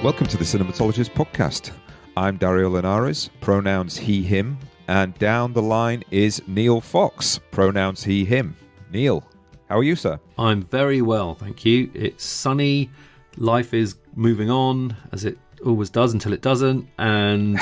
Welcome to the Cinematologist Podcast. I'm Dario Linares, pronouns he, him, and down the line is Neil Fox, pronouns he, him. Neil, how are you, sir? I'm very well, thank you. It's sunny, life is moving on, as it always does until it doesn't, and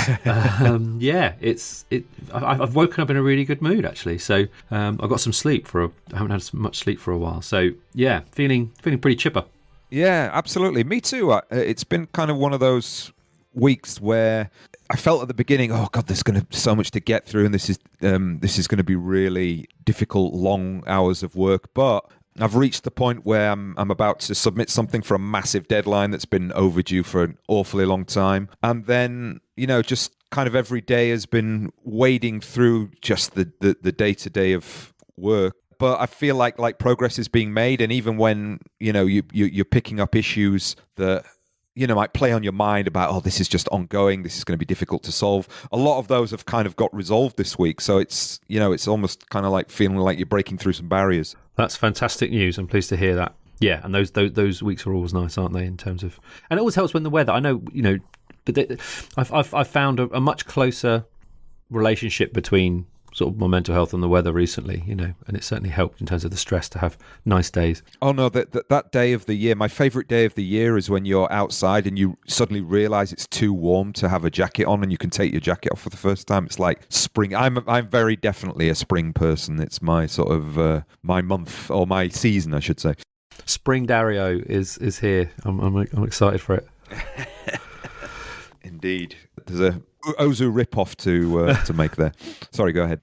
I've woken up in a really good mood, actually. So I got some sleep I haven't had much sleep for a while. So yeah, feeling pretty chipper. Yeah, absolutely. Me too. It's been kind of one of those weeks where I felt at the beginning, oh God, there's going to be so much to get through, and this is going to be really difficult, long hours of work. But I've reached the point where I'm about to submit something for a massive deadline that's been overdue for an awfully long time, and then just kind of every day has been wading through just the day-to-day of work. But I feel like progress is being made, and even when you're picking up issues that might play on your mind about, oh, this is just ongoing, this is going to be difficult to solve, a lot of those have kind of got resolved this week. So it's it's almost kind of like feeling like you're breaking through some barriers. That's fantastic news. I'm pleased to hear that. Yeah, and those weeks are always nice, aren't they? In terms of, and it always helps when the weather. I know but I've found a much closer relationship between sort of my mental health and the weather recently, and it certainly helped in terms of the stress to have nice days. Oh no, that day of the year, my favorite day of the year is when you're outside and you suddenly realize it's too warm to have a jacket on, and you can take your jacket off for the first time. It's like spring. I'm very definitely a spring person. It's my sort of my month, or my season, I should say. Spring Dario is here. I'm excited for it. Indeed, there's a Ozu rip-off to make there. Sorry, go ahead.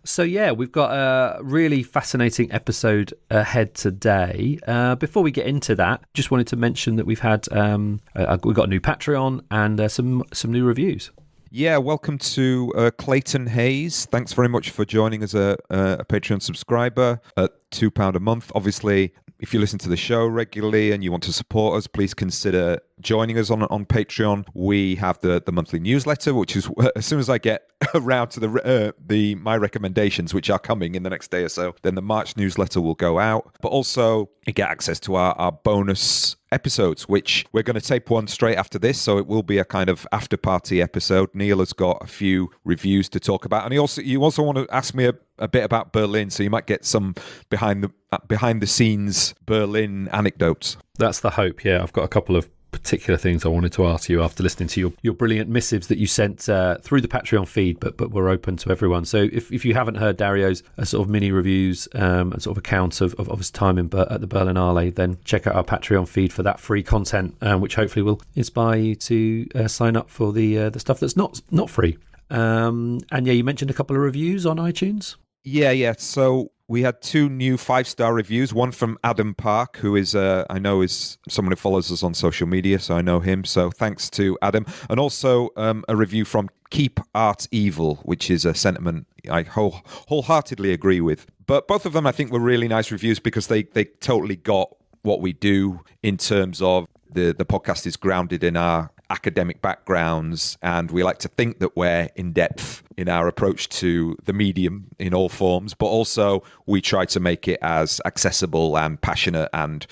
So yeah, we've got a really fascinating episode ahead today. Before we get into that, just wanted to mention that we've had we've got a new Patreon and some new reviews. Yeah, welcome to Clayton Hayes. Thanks very much for joining as a Patreon subscriber at £2 a month. Obviously, if you listen to the show regularly and you want to support us, please consider joining us on Patreon. We have the monthly newsletter, which is as soon as I get around to my recommendations, which are coming in the next day or so, then the March newsletter will go out. But also you get access to our bonus episodes, which we're going to tape one straight after this, so it will be a kind of after party episode. Neil has got a few reviews to talk about, and you also want to ask me a bit about Berlin, so you might get some behind the scenes Berlin anecdotes. That's the hope. Yeah, I've got a couple of particular things I wanted to ask you after listening to your brilliant missives that you sent through the Patreon feed, but we're open to everyone. So if you haven't heard Dario's sort of mini reviews and sort of accounts of his time at the Berlinale, then check out our Patreon feed for that free content, which hopefully will inspire you to sign up for the stuff that's not free. And yeah, you mentioned a couple of reviews on iTunes. Yeah. So we had 2 new 5-star reviews, one from Adam Park, who is I know is someone who follows us on social media, so I know him. So thanks to Adam. And also a review from Keep Art Evil, which is a sentiment I wholeheartedly agree with. But both of them, I think, were really nice reviews because they totally got what we do in terms of the podcast is grounded in our academic backgrounds, and we like to think that we're in depth in our approach to the medium in all forms, but also we try to make it as accessible and passionate and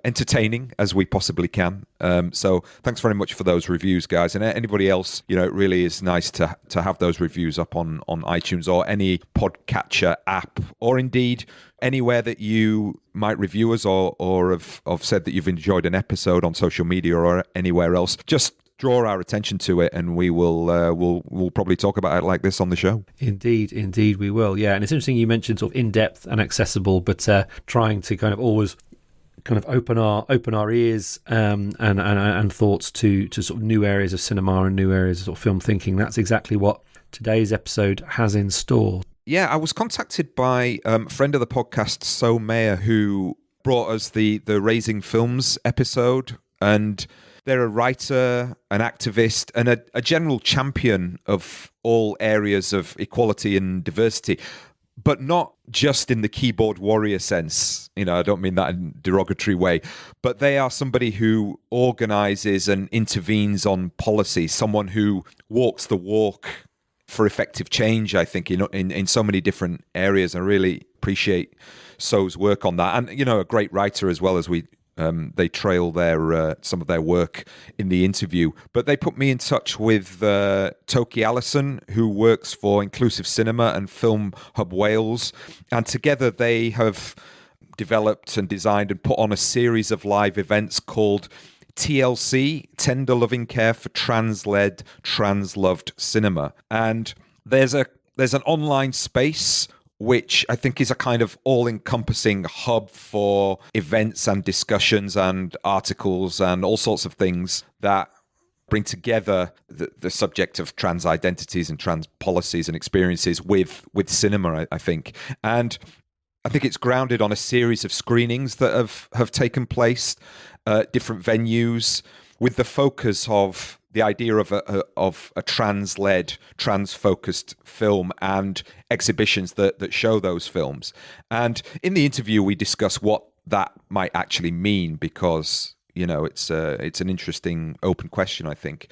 entertaining as we possibly can. So thanks very much for those reviews, guys, and anybody else. It really is nice to have those reviews up on iTunes or any podcatcher app, or indeed anywhere that you might review us or have said that you've enjoyed an episode on social media or anywhere else. Just draw our attention to it, and we will we'll probably talk about it like this on the show. Indeed we will. Yeah, and it's interesting you mentioned sort of in-depth and accessible, but trying to kind of always kind of open our ears and thoughts to sort of new areas of cinema and new areas of sort of film thinking. That's exactly what today's episode has in store. Yeah, I was contacted by a friend of the podcast, So Mayer, who brought us the Raising Films episode, and they're a writer, an activist, and a general champion of all areas of equality and diversity, but not just in the keyboard warrior sense. I don't mean that in a derogatory way, but they are somebody who organizes and intervenes on policy, someone who walks the walk for effective change, I think, in so many different areas. I really appreciate So's work on that. And, a great writer as well, as we they trail their some of their work in the interview. But they put me in touch with Toki Allison, who works for Inclusive Cinema and Film Hub Wales, and together they have developed and designed and put on a series of live events called T.L.C, Tender Loving Care for Trans-Led, Trans-Loved Cinema. And there's an online space which I think is a kind of all-encompassing hub for events and discussions and articles and all sorts of things that bring together the subject of trans identities and trans policies and experiences with cinema, I think. And I think it's grounded on a series of screenings that have taken place, different venues, with the focus of the idea of a trans-led, trans-focused film and exhibitions that show those films. And in the interview, we discuss what that might actually mean, because it's an interesting open question, I think.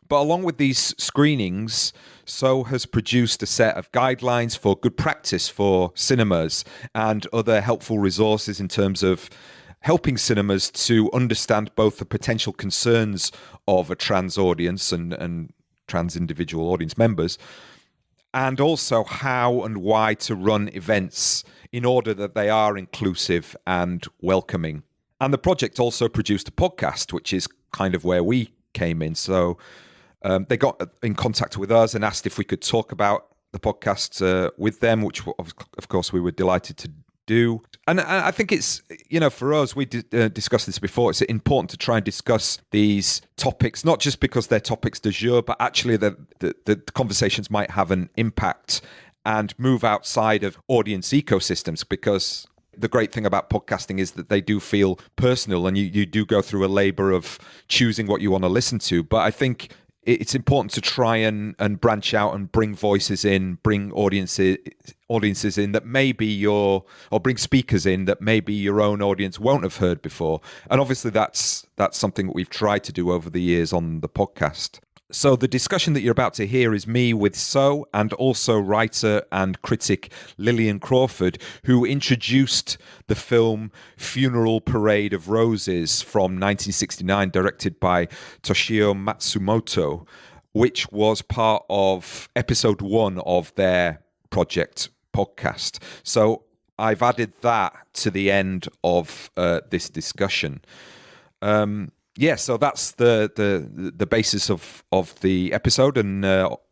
But along with these screenings, So has produced a set of guidelines for good practice for cinemas and other helpful resources in terms of helping cinemas to understand both the potential concerns of a trans audience and trans individual audience members, and also how and why to run events in order that they are inclusive and welcoming. And the project also produced a podcast, which is kind of where we came in. So they got in contact with us and asked if we could talk about the podcast with them, which of course we were delighted to do. And I think it's, for us, we discussed this before, it's important to try and discuss these topics, not just because they're topics du jour, but actually the conversations might have an impact and move outside of audience ecosystems, because the great thing about podcasting is that they do feel personal, and you do go through a labor of choosing what you want to listen to. But I think it's important to try and branch out and bring voices in, bring audiences in that maybe or bring speakers in that maybe your own audience won't have heard before. And obviously that's something that we've tried to do over the years on the podcast. So the discussion that you're about to hear is me with So, and also writer and critic Lillian Crawford, who introduced the film Funeral Parade of Roses from 1969, directed by Toshio Matsumoto, which was part of episode 1 of their project podcast. So I've added that to the end of this discussion. So that's the basis of the episode, and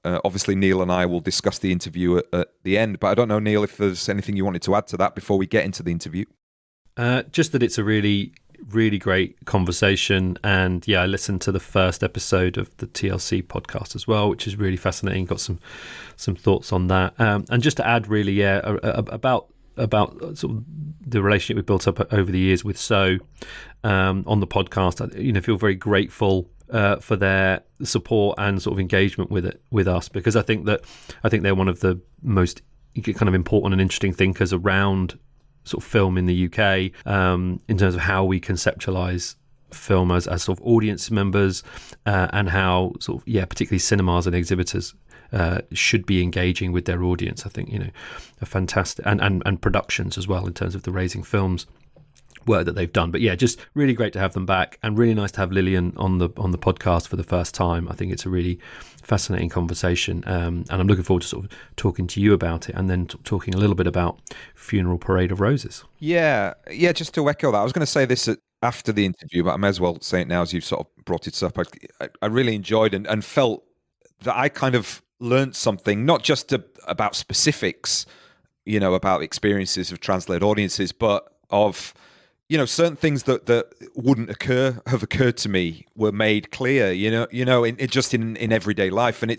obviously Neil and I will discuss the interview at the end. But I don't know, Neil, if there's anything you wanted to add to that before we get into the interview. Just that it's a really, really great conversation, and I listened to the first episode of the T.L.C podcast as well, which is really fascinating. Got some thoughts on that, and just to add, really, about sort of the relationship we built up over the years with So on the podcast. I feel very grateful for their support and sort of engagement with us, because I think they're one of the most kind of important and interesting thinkers around sort of film in the UK, in terms of how we conceptualize film as sort of audience members, and how sort of particularly cinemas and exhibitors should be engaging with their audience. I think a fantastic and productions as well, in terms of the Raising Films work that they've done. But just really great to have them back, and really nice to have Lillian on the podcast for the first time. I think it's a really fascinating conversation, and I'm looking forward to sort of talking to you about it, and then talking a little bit about Funeral Parade of Roses. Just to echo that, I was going to say this after the interview, but I may as well say it now as you've sort of brought it up. I really enjoyed and felt that I kind of learned something, not just about specifics, about experiences of trans-led audiences, but of, certain things that wouldn't have occurred to me were made clear, in everyday life. And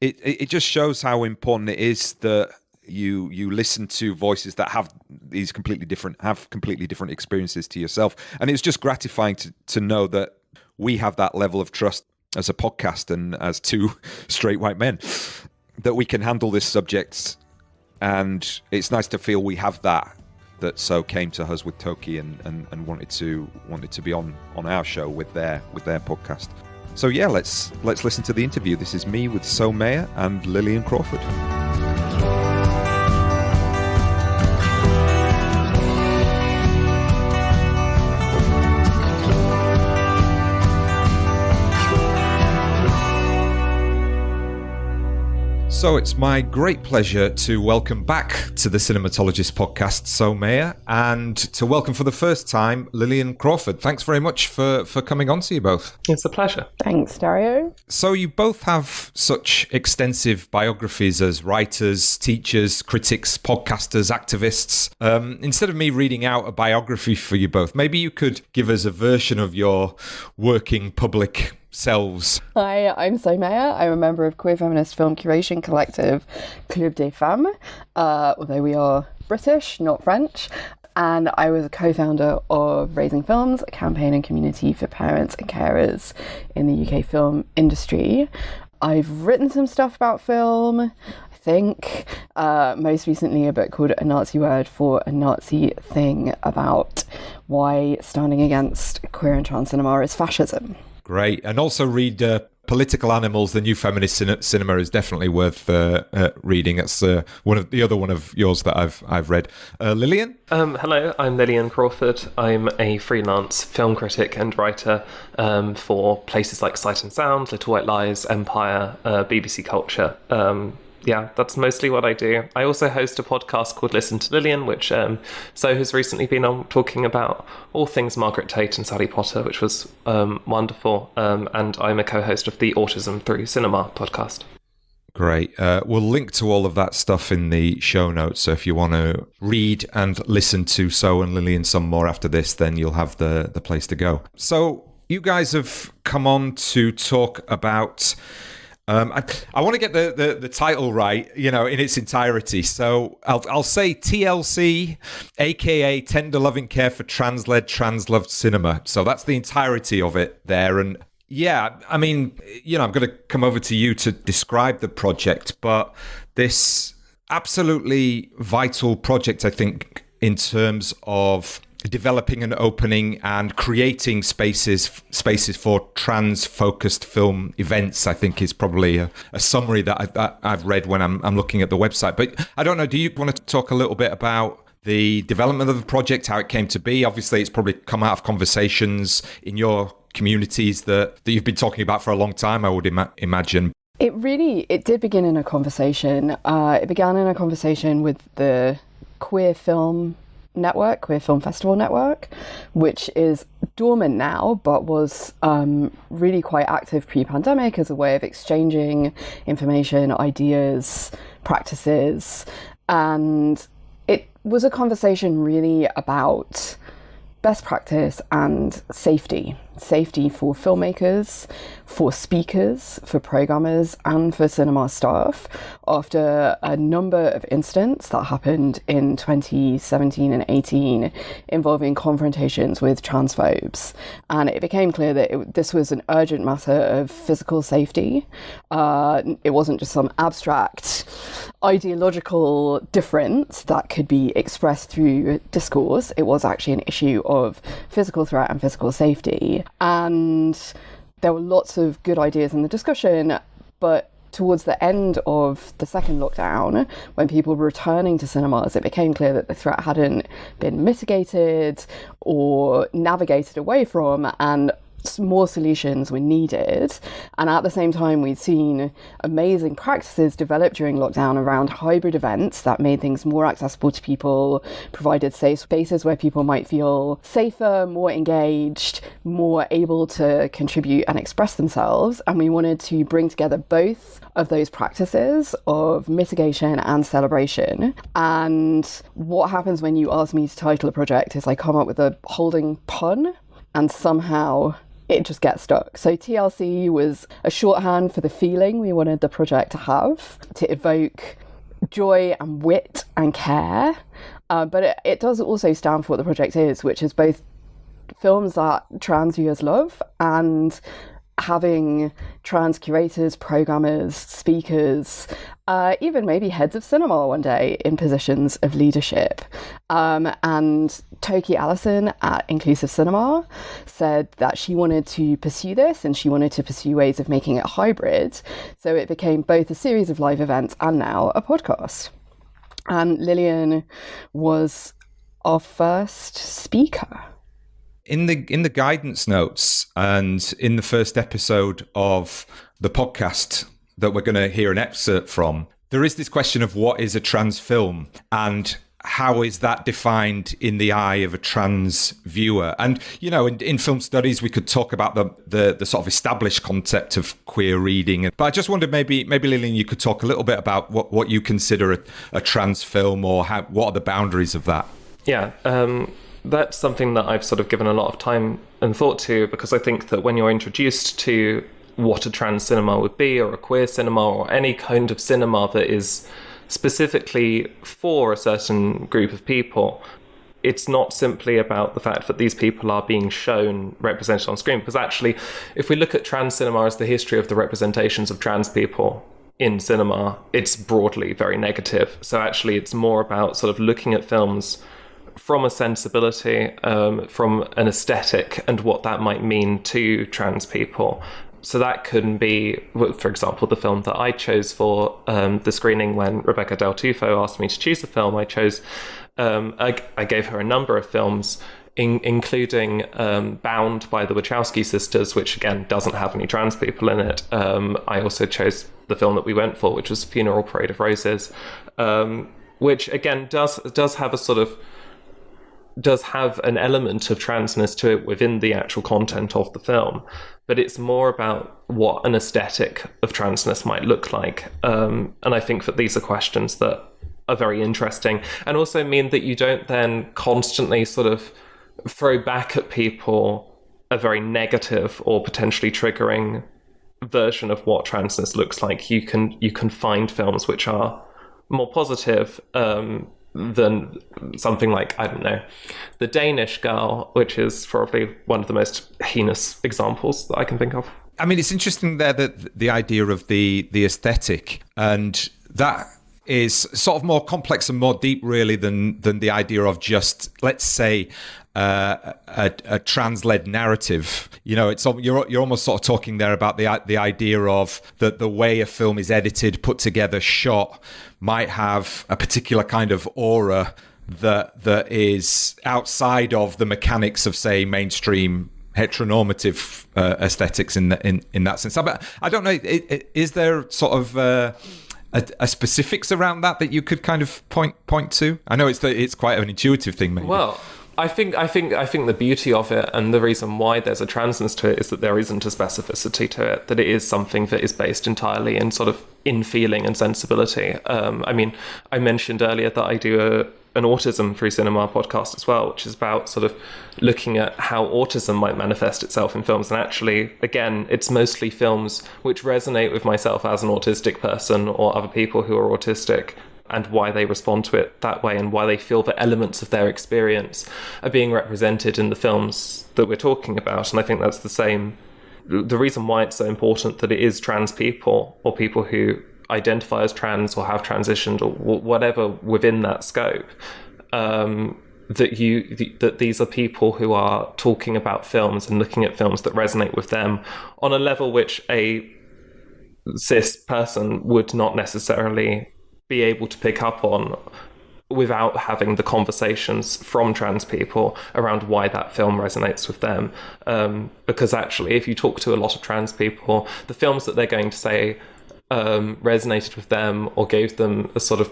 it just shows how important it is that you listen to voices that have completely different experiences to yourself. And it's just gratifying to know that we have that level of trust as a podcast and as two straight white men, that we can handle this subject. And it's nice to feel we have that So came to us with Toki and wanted to be on our show with their podcast. So let's listen to the interview. This is me with So Mayer and Lillian Crawford. So it's my great pleasure to welcome back to the Cinematologist podcast, So Maya, and to welcome for the first time Lillian Crawford. Thanks very much for coming on to you both. It's a pleasure. Thanks, Dario. So you both have such extensive biographies as writers, teachers, critics, podcasters, activists. Instead of me reading out a biography for you both, maybe you could give us a version of your working public selves. Hi, I'm Somaya. I'm a member of queer feminist film curation collective Club des Femmes, although we are British, not French. And I was a co-founder of Raising Films, a campaign and community for parents and carers in the UK film industry. I've written some stuff about film, I think. Most recently a book called A Nazi Word for a Nazi Thing about why standing against queer and trans cinema is fascism. Great. And also read Political Animals, the new feminist cinema is definitely worth reading. It's one of yours that I've read. Lillian? Hello, I'm Lillian Crawford. I'm a freelance film critic and writer for places like Sight and Sound, Little White Lies, Empire, BBC Culture. Yeah, that's mostly what I do. I also host a podcast called Listen to Lillian, which So has recently been on talking about all things Margaret Tate and Sally Potter, which was wonderful. And I'm a co-host of the Autism Through Cinema podcast. Great. We'll link to all of that stuff in the show notes. So if you want to read and listen to So and Lillian some more after this, then you'll have the place to go. So you guys have come on to talk about... I want to get the title right, in its entirety. So I'll say TLC, aka Tender Loving Care for Trans-Led, Trans-Loved Cinema. So that's the entirety of it there. And yeah, I mean, I'm going to come over to you to describe the project, but this absolutely vital project, I think, in terms of developing and opening and creating spaces for trans-focused film events, I think is probably a summary that I've read when I'm looking at the website. But I don't know, do you want to talk a little bit about the development of the project, how it came to be? Obviously, it's probably come out of conversations in your communities that you've been talking about for a long time, I would imagine. It did begin in a conversation. It began in a conversation with the Queer Film Network, Queer Film Festival Network, which is dormant now, but was really quite active pre-pandemic as a way of exchanging information, ideas, practices. And it was a conversation really about best practice and safety for filmmakers, for speakers, for programmers, and for cinema staff after a number of incidents that happened in 2017 and 18 involving confrontations with transphobes. And it became clear that this was an urgent matter of physical safety. It wasn't just some abstract ideological difference that could be expressed through discourse. It was actually an issue of physical threat and physical safety. And there were lots of good ideas in the discussion, but towards the end of the second lockdown, when people were returning to cinemas, it became clear that the threat hadn't been mitigated or navigated away from, and more solutions were needed. And at the same time, we'd seen amazing practices develop during lockdown around hybrid events that made things more accessible to people, provided safe spaces where people might feel safer, more engaged, more able to contribute and express themselves. And we wanted to bring together both of those practices of mitigation and celebration. And what happens when you ask me to title a project is I come up with a holding pun, and somehow it just gets stuck. So TLC was a shorthand for the feeling we wanted the project to have, to evoke joy and wit and care. But it does also stand for what the project is, which is both films that trans viewers love and having trans curators, programmers, speakers, even maybe heads of cinema one day in positions of leadership. And Toki Allison at Inclusive Cinema said that she wanted to pursue this, and she wanted to pursue ways of making it hybrid. So it became both a series of live events and now a podcast. And Lillian was our first speaker. In the guidance notes and in the first episode of the podcast that we're going to hear an excerpt from, there is this question of what is a trans film and how is that defined in the eye of a trans viewer? And, you know, in film studies, we could talk about the sort of established concept of queer reading. But I just wondered maybe Lillian, you could talk a little bit about what you consider a trans film, or what are the boundaries of that? Yeah, that's something that I've sort of given a lot of time and thought to, because I think that when you're introduced to what a trans cinema would be, or a queer cinema, or any kind of cinema that is specifically for a certain group of people, it's not simply about the fact that these people are being shown represented on screen. Because actually, if we look at trans cinema as the history of the representations of trans people in cinema, it's broadly very negative. So actually, it's more about sort of looking at films from a sensibility, from an aesthetic, and what that might mean to trans people. So that can be, for example, the film that I chose for the screening when Rebecca Del Tufo asked me to choose a film. I chose, I gave her a number of films, including Bound by the Wachowski sisters, which again doesn't have any trans people in it. I also chose the film that we went for, which was Funeral Parade of Roses, which again does have a sort of, does have an element of transness to it within the actual content of the film, but it's more about what an aesthetic of transness might look like. And I think that these are questions that are very interesting, and also mean that you don't then constantly sort of throw back at people a very negative or potentially triggering version of what transness looks like. You can find films which are more positive, than something like, I don't know, The Danish Girl, which is probably one of the most heinous examples that I can think of. I mean, it's interesting there that the idea of the aesthetic, and that is sort of more complex and more deep, really, than the idea of just, let's say, a trans-led narrative. You know, it's you're almost sort of talking there about the idea of that the way a film is edited, put together, shot, might have a particular kind of aura that is outside of the mechanics of, say, mainstream heteronormative aesthetics in that sense. But I don't know, is there sort of a specifics around that you could kind of point to? I know it's quite an intuitive thing, maybe. Well, I think the beauty of it, and the reason why there's a transness to it, is that there isn't a specificity to it, that it is something that is based entirely in sort of in feeling and sensibility. I mean, I mentioned earlier that I do an autism through cinema podcast as well, which is about sort of looking at how autism might manifest itself in films. And actually, again, it's mostly films which resonate with myself as an autistic person, or other people who are autistic, and why they respond to it that way, and why they feel that elements of their experience are being represented in the films that we're talking about. And I think that's the reason why it's so important that it is trans people, or people who identify as trans or have transitioned, or whatever within that scope, that these are people who are talking about films and looking at films that resonate with them on a level which a cis person would not necessarily be able to pick up on without having the conversations from trans people around why that film resonates with them. Because actually, if you talk to a lot of trans people, the films that they're going to say resonated with them or gave them a sort of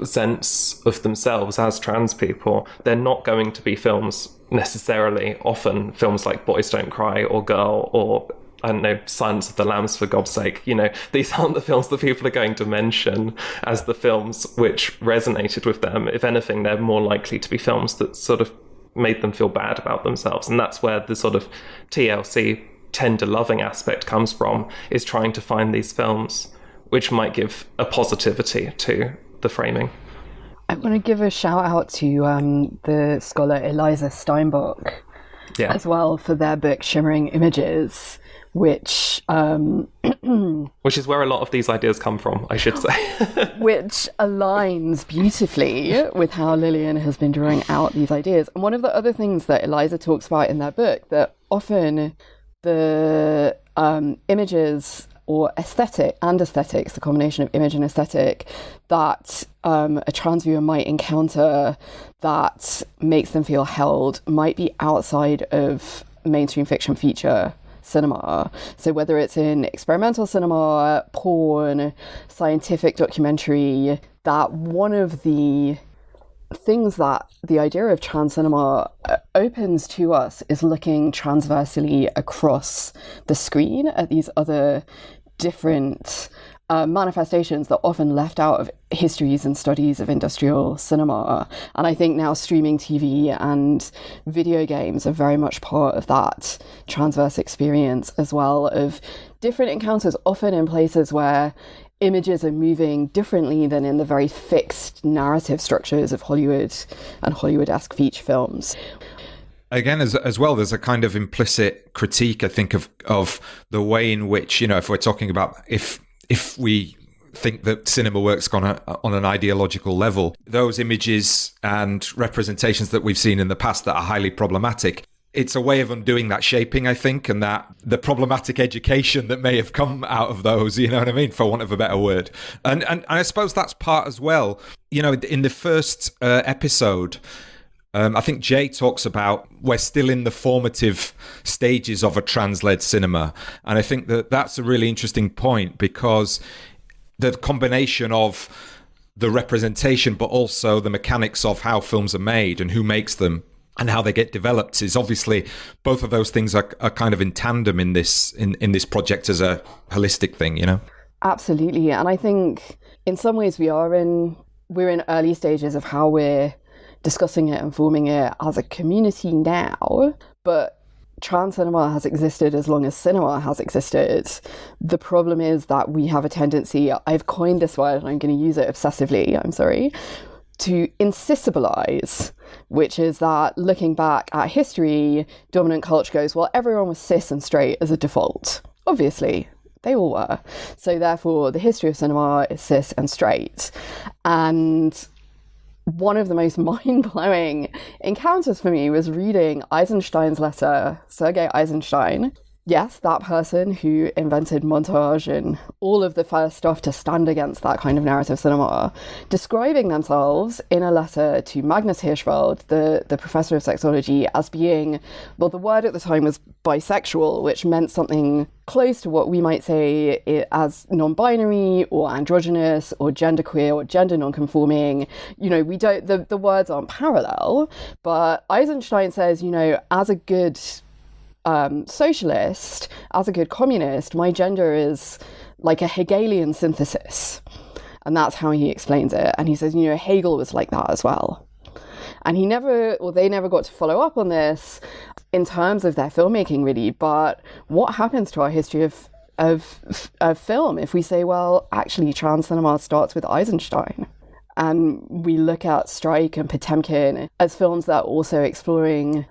sense of themselves as trans people, they're not going to be films necessarily, often films like Boys Don't Cry or Girl or, I don't know, Silence of the Lambs, for God's sake. You know, these aren't the films that people are going to mention as the films which resonated with them. If anything, they're more likely to be films that sort of made them feel bad about themselves. And that's where the sort of TLC, tender loving aspect comes from, is trying to find these films which might give a positivity to the framing. I want to give a shout out to the scholar Eliza Steinbach as well for their book Shimmering Images, which is where a lot of these ideas come from, I should say. Which aligns beautifully with how Lillian has been drawing out these ideas. And one of the other things that Eliza talks about in their book, that often the images or aesthetics, the combination of image and aesthetic that a trans viewer might encounter that makes them feel held, might be outside of mainstream fiction feature cinema. So whether it's in experimental cinema, porn, scientific documentary, that one of the things that the idea of trans cinema opens to us is looking transversely across the screen at these other different manifestations that are often left out of histories and studies of industrial cinema. And I think now streaming TV and video games are very much part of that transverse experience as well, of different encounters, often in places where images are moving differently than in the very fixed narrative structures of Hollywood and Hollywood-esque feature films. Again, as well, there's a kind of implicit critique, I think, of the way in which, if we're talking about if we think that cinema works on an ideological level, those images and representations that we've seen in the past that are highly problematic, it's a way of undoing that shaping, I think, and that the problematic education that may have come out of those, you know what I mean, for want of a better word. And I suppose that's part as well. In the first episode, I think Jay talks about we're still in the formative stages of a trans-led cinema. And I think that that's a really interesting point, because the combination of the representation, but also the mechanics of how films are made and who makes them and how they get developed is obviously, both of those things are kind of in tandem in this project as a holistic thing, Absolutely. And I think in some ways we're in early stages of how we're discussing it and forming it as a community now, but trans cinema has existed as long as cinema has existed. The problem is that we have a tendency, I've coined this word and I'm going to use it obsessively, I'm sorry, to incisibilize, which is that looking back at history, dominant culture goes, well, everyone was cis and straight as a default. Obviously, they all were. So therefore, the history of cinema is cis and straight. And one of the most mind-blowing encounters for me was reading Eisenstein's letter, Sergei Eisenstein. Yes, that person who invented montage and all of the first stuff to stand against that kind of narrative cinema, describing themselves in a letter to Magnus Hirschfeld, the professor of sexology, as being, well, the word at the time was bisexual, which meant something close to what we might say as non-binary or androgynous or genderqueer or gender non-conforming. We don't, the words aren't parallel, but Eisenstein says, as a good socialist, as a good communist, my gender is like a Hegelian synthesis. And that's how he explains it. And he says, Hegel was like that as well. And they never got to follow up on this in terms of their filmmaking, really. But what happens to our history of film if we say, well, actually, trans cinema starts with Eisenstein? And we look at Strike and Potemkin as films that are also exploring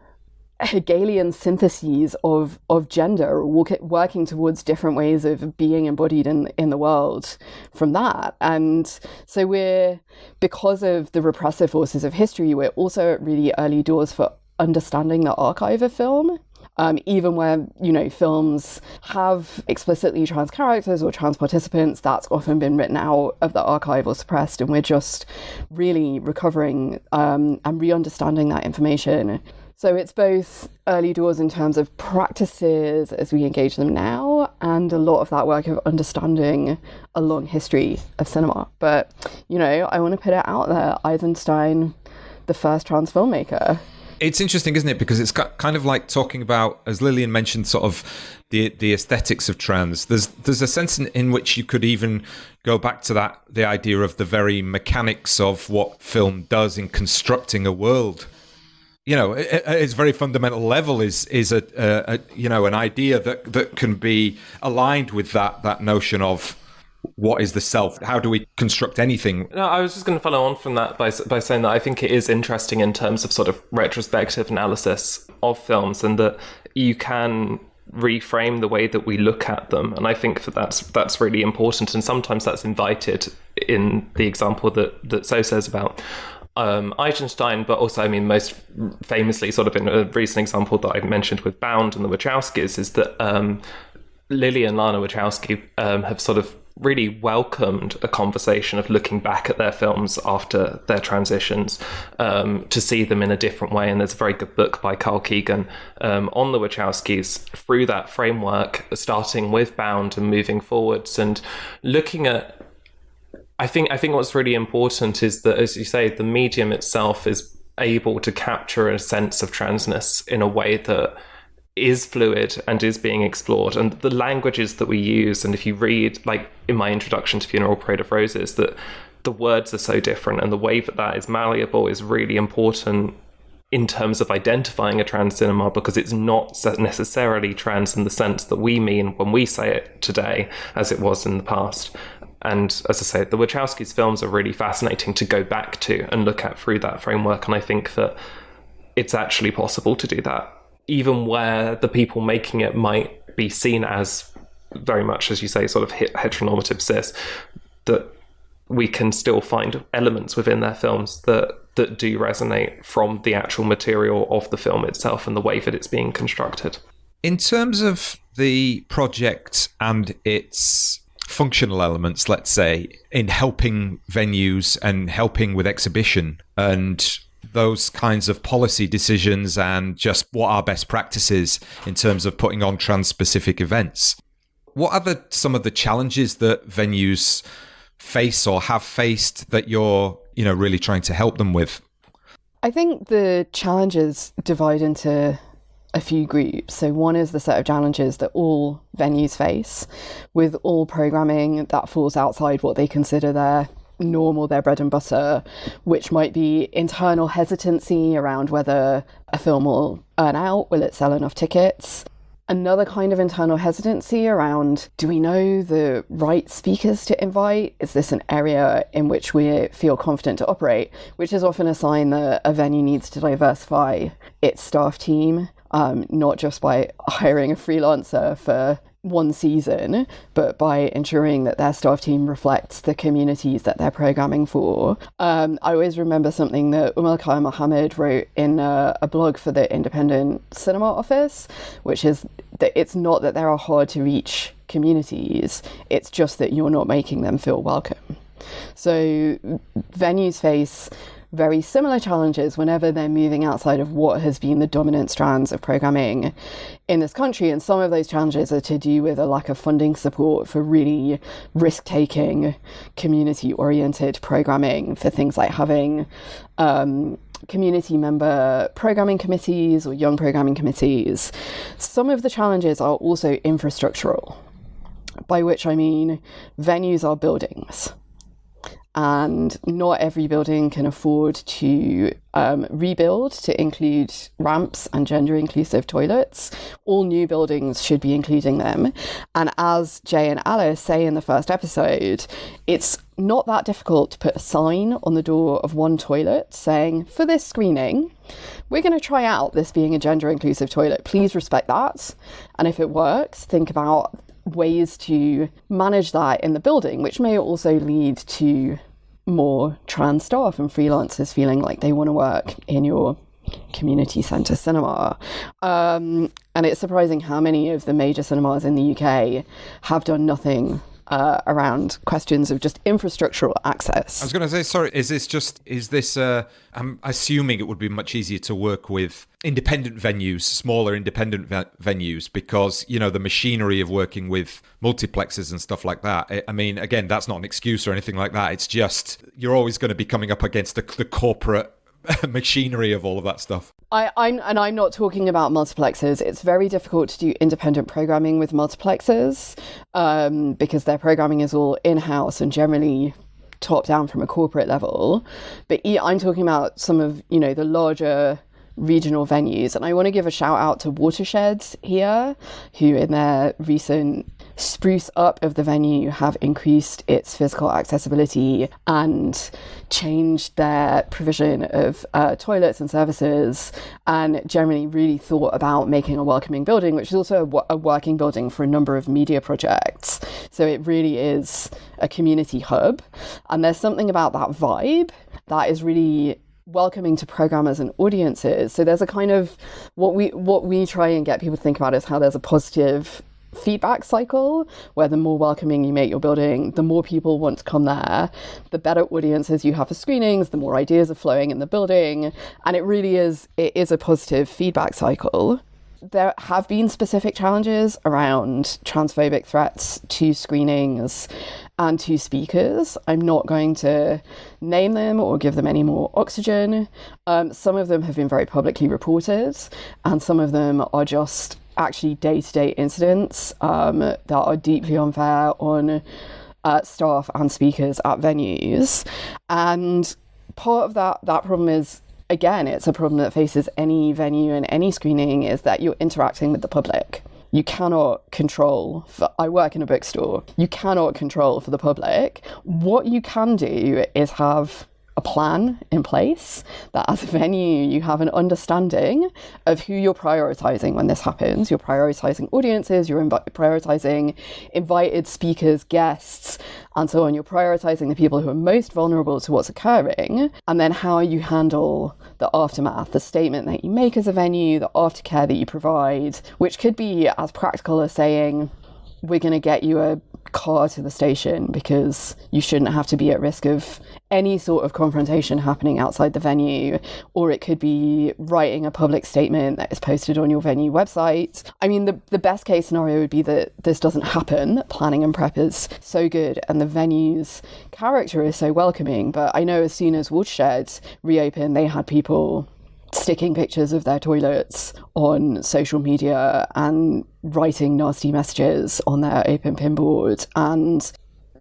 Hegelian syntheses of gender, working towards different ways of being embodied in the world from that. And so because of the repressive forces of history, we're also at really early doors for understanding the archive of film. Even where, films have explicitly trans characters or trans participants, that's often been written out of the archive or suppressed, and we're just really recovering and re-understanding that information. So it's both early doors in terms of practices as we engage them now, and a lot of that work of understanding a long history of cinema. But, I want to put it out there, Eisenstein, the first trans filmmaker. It's interesting, isn't it? Because it's kind of like talking about, as Lillian mentioned, sort of the aesthetics of trans. There's a sense in which you could even go back to the idea of the very mechanics of what film does in constructing a world. At its very fundamental level is an idea that can be aligned with that notion of what is the self? How do we construct anything? No, I was just going to follow on from that by saying that I think it is interesting in terms of sort of retrospective analysis of films, and that you can reframe the way that we look at them. And I think that's really important. And sometimes that's invited in the example that So says about Eisenstein, but also, most famously, sort of in a recent example that I mentioned with Bound and the Wachowskis, is that Lily and Lana Wachowski have sort of really welcomed a conversation of looking back at their films after their transitions, to see them in a different way. And there's a very good book by Carl Keegan on the Wachowskis through that framework, starting with Bound and moving forwards and looking at, I think what's really important is that, as you say, the medium itself is able to capture a sense of transness in a way that is fluid and is being explored. And the languages that we use, and if you read, like in my introduction to Funeral Parade of Roses, that the words are so different, and the way that is malleable is really important in terms of identifying a trans cinema, because it's not necessarily trans in the sense that we mean when we say it today as it was in the past. And as I say, the Wachowskis' films are really fascinating to go back to and look at through that framework. And I think that it's actually possible to do that, even where the people making it might be seen as very much, as you say, sort of heteronormative cis, that we can still find elements within their films that do resonate from the actual material of the film itself and the way that it's being constructed. In terms of the project and its functional elements, let's say, in helping venues and helping with exhibition and those kinds of policy decisions and just what are best practices in terms of putting on trans-specific events, what are some of the challenges that venues face or have faced that you're really trying to help them with? I think the challenges divide into a few groups. So one is the set of challenges that all venues face with all programming that falls outside what they consider their normal, their bread and butter, which might be internal hesitancy around whether a film will earn out, will it sell enough tickets? Another kind of internal hesitancy around, do we know the right speakers to invite? Is this an area in which we feel confident to operate? Which is often a sign that a venue needs to diversify its staff team, not just by hiring a freelancer for one season, but by ensuring that their staff team reflects the communities that they're programming for. I always remember something that Khair Mohammed wrote in a blog for the Independent Cinema Office, which is that it's not that there are hard to reach communities, it's just that you're not making them feel welcome. So venues face very similar challenges whenever they're moving outside of what has been the dominant strands of programming in this country. And some of those challenges are to do with a lack of funding support for really risk-taking, community-oriented programming, for things like having community member programming committees or young programming committees. Some of the challenges are also infrastructural, by which I mean venues are buildings. And not every building can afford to rebuild to include ramps and gender-inclusive toilets. All new buildings should be including them. And as Jay and Alice say in the first episode, it's not that difficult to put a sign on the door of one toilet saying, for this screening, we're going to try out this being a gender-inclusive toilet. Please respect that. And if it works, think about ways to manage that in the building, which may also lead to more trans staff and freelancers feeling like they want to work in your community centre cinema. And it's surprising how many of the major cinemas in the UK have done nothing around questions of just infrastructural access. I was going to say, sorry, is this, I'm assuming it would be much easier to work with independent venues, smaller independent venues, because, the machinery of working with multiplexes and stuff like that. I mean, again, that's not an excuse or anything like that. It's just, you're always going to be coming up against the corporate machinery of all of that stuff. I'm not talking about multiplexes. It's very difficult to do independent programming with multiplexes because their programming is all in-house and generally top down from a corporate level. But I'm talking about some of, the larger regional venues. And I want to give a shout out to Watersheds here, who in their recent spruce up of the venue have increased its physical accessibility and changed their provision of toilets and services, and generally really thought about making a welcoming building, which is also a working building for a number of media projects. So it really is a community hub. And there's something about that vibe that is really welcoming to programmers and audiences. So there's a kind of what we try and get people to think about is how there's a positive feedback cycle where the more welcoming you make your building, the more people want to come there, the better audiences you have for screenings, the more ideas are flowing in the building. And it is a positive feedback cycle. There have been specific challenges around transphobic threats to screenings and to speakers. I'm not going to name them or give them any more oxygen. Some of them have been very publicly reported, and some of them are just actually day-to-day incidents that are deeply unfair on staff and speakers at venues. And part of that problem is, again, it's a problem that faces any venue and any screening, is that you're interacting with the public. You cannot control, I work in a bookstore, you cannot control for the public. What you can do is have a plan in place that as a venue you have an understanding of who you're prioritizing when this happens. You're prioritizing audiences, you're prioritizing invited speakers, guests, and so on. You're prioritizing the people who are most vulnerable to what's occurring, and then how you handle the aftermath, the statement that you make as a venue, the aftercare that you provide, which could be as practical as saying, we're going to get you a car to the station because you shouldn't have to be at risk of any sort of confrontation happening outside the venue. Or it could be writing a public statement that is posted on your venue website. I mean, the best case scenario would be that this doesn't happen, that planning and prep is so good and the venue's character is so welcoming. But I know as soon as Watershed reopened, they had people sticking pictures of their toilets on social media and writing nasty messages on their open pin board. And,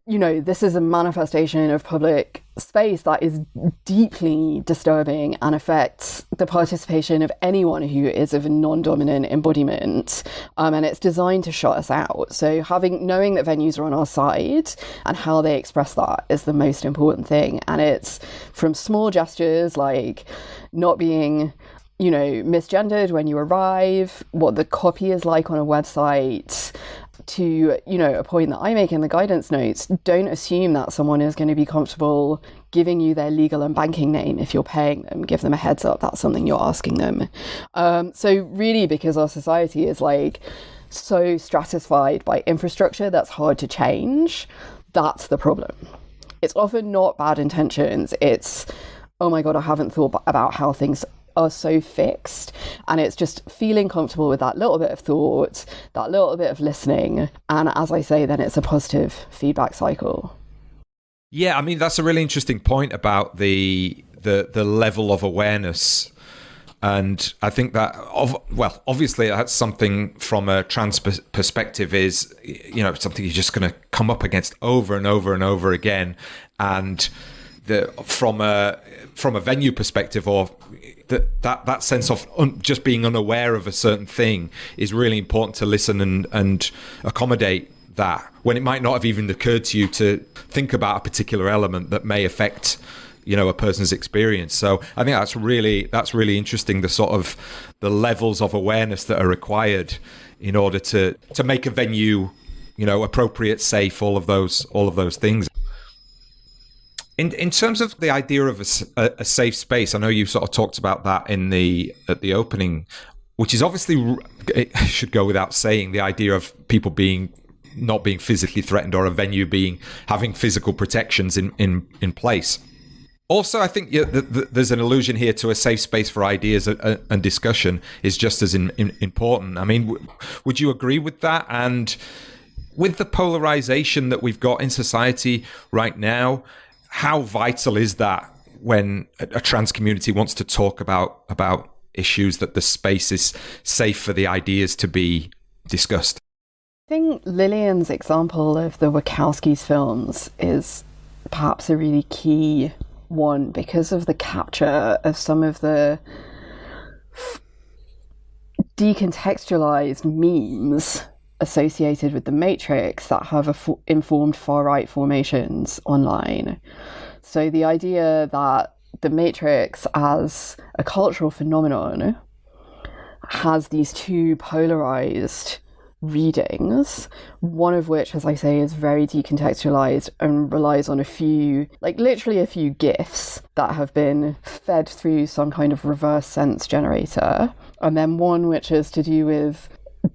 you know, this is a manifestation of public space that is deeply disturbing and affects the participation of anyone who is of a non-dominant embodiment. And it's designed to shut us out. So knowing that venues are on our side and how they express that is the most important thing. And it's from small gestures like not being, you know, misgendered when you arrive, what the copy is like on a website, to, you know, a point that I make in the guidance notes. Don't assume that someone is going to be comfortable giving you their legal and banking name if you're paying them. Give them a heads up that's something you're asking them. So really, because our society is like so stratified by infrastructure that's hard to change, that's the problem. It's often not bad intentions. It's, oh my God, I haven't thought about how things are so fixed. And it's just feeling comfortable with that little bit of thought, that little bit of listening. And as I say, then it's a positive feedback cycle. Yeah, I mean, that's a really interesting point about the level of awareness. And I think that, obviously that's something from a trans perspective is, you know, something you're just going to come up against over and over and over again. And from a venue perspective, or that sense of just being unaware of a certain thing is really important to listen and accommodate that when it might not have even occurred to you to think about a particular element that may affect, you know, a person's experience. So I think that's really interesting, the sort of the levels of awareness that are required in order to make a venue, you know, appropriate, safe, all of those things. In terms of the idea of a safe space, I know you sort of talked about that at the opening, which is obviously, it should go without saying, the idea of people not being physically threatened, or a venue having physical protections in place. Also, I think there's an allusion here to a safe space for ideas and discussion is just as important. I mean, would you agree with that? And with the polarization that we've got in society right now, how vital is that when a trans community wants to talk about issues, that the space is safe for the ideas to be discussed? I think Lillian's example of the Wachowskis films is perhaps a really key one because of the capture of some of the decontextualized memes associated with the Matrix that have informed far-right formations online. So the idea that the Matrix as a cultural phenomenon has these two polarized readings, one of which, as I say, is very decontextualized and relies on literally a few GIFs that have been fed through some kind of reverse sense generator, and then one which is to do with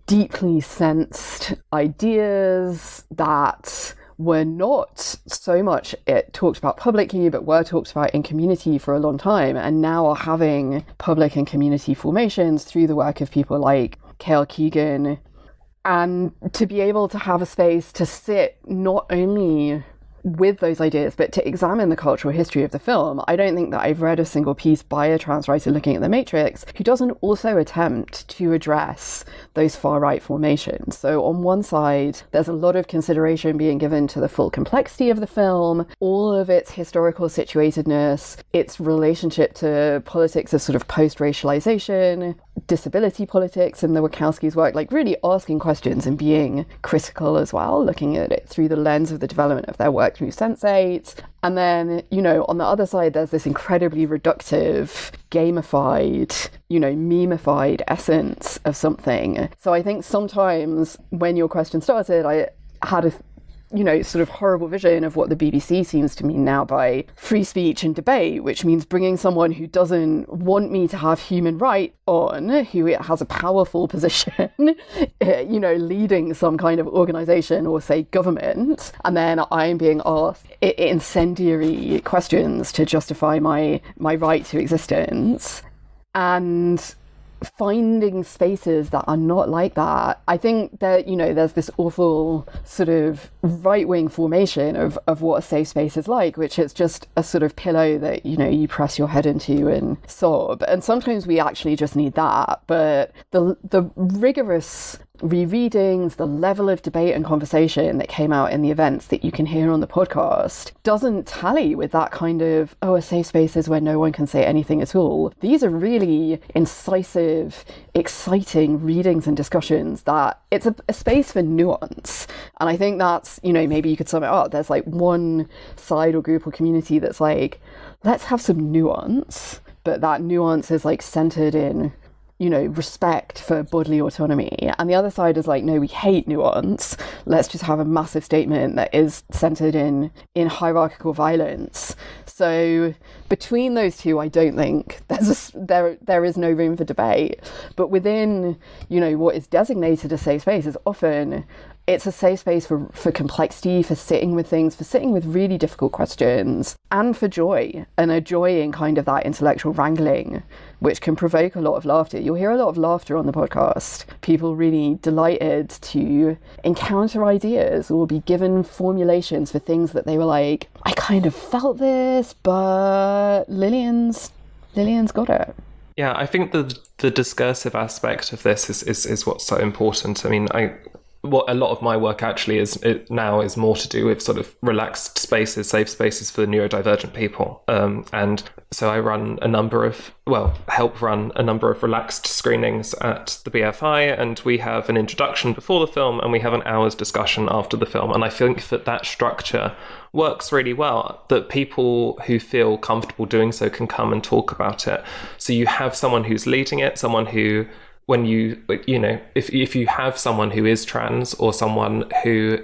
deeply sensed ideas that were not so much talked about publicly, but were talked about in community for a long time, and now are having public and community formations through the work of people like K.L. Keegan. And to be able to have a space to sit not only with those ideas, but to examine the cultural history of the film. I don't think that I've read a single piece by a trans writer looking at The Matrix who doesn't also attempt to address those far-right formations. So on one side, there's a lot of consideration being given to the full complexity of the film, all of its historical situatedness, its relationship to politics of sort of post-racialization, disability politics in the Wachowskis' work, like really asking questions and being critical as well, looking at it through the lens of the development of their work through Sense8. And then, you know, on the other side, there's this incredibly reductive, gamified, you know, memified essence of something. So I think sometimes when your question started, I had a sort of horrible vision of what the BBC seems to mean now by free speech and debate, which means bringing someone who doesn't want me to have human right on, who has a powerful position, leading some kind of organization or, say, government, and then I'm being asked incendiary questions to justify my right to existence. And finding spaces that are not like that. I think that, there's this awful sort of right-wing formation of what a safe space is like, which is just a sort of pillow that, you press your head into and sob. And sometimes we actually just need that. But the rigorous rereadings, the level of debate and conversation that came out in the events that you can hear on the podcast doesn't tally with that kind of, a safe space is where no one can say anything at all. These are really incisive, exciting readings and discussions that it's a space for nuance. And I think that's, maybe you could sum it up. There's like one side or group or community that's like, let's have some nuance, but that nuance is like centered in respect for bodily autonomy. And the other side is like, no, we hate nuance. Let's just have a massive statement that is centered in hierarchical violence. So between those two, I don't think there is no room for debate. But within, what is designated a safe space is often it's a safe space for complexity, for sitting with things, for sitting with really difficult questions, and for joy, and a joy in kind of that intellectual wrangling, which can provoke a lot of laughter. You'll hear a lot of laughter on the podcast. People really delighted to encounter ideas or be given formulations for things that they were like, I kind of felt this, but Lillian's got it. Yeah, I think the discursive aspect of this is what's so important. I mean, what a lot of my work actually is more to do with sort of relaxed spaces, safe spaces for neurodivergent people. And so I help run a number of relaxed screenings at the BFI, and we have an introduction before the film and we have an hour's discussion after the film. And I think that structure works really well, that people who feel comfortable doing so can come and talk about it. So you have someone who's leading it, someone who, when if you have someone who is trans or someone who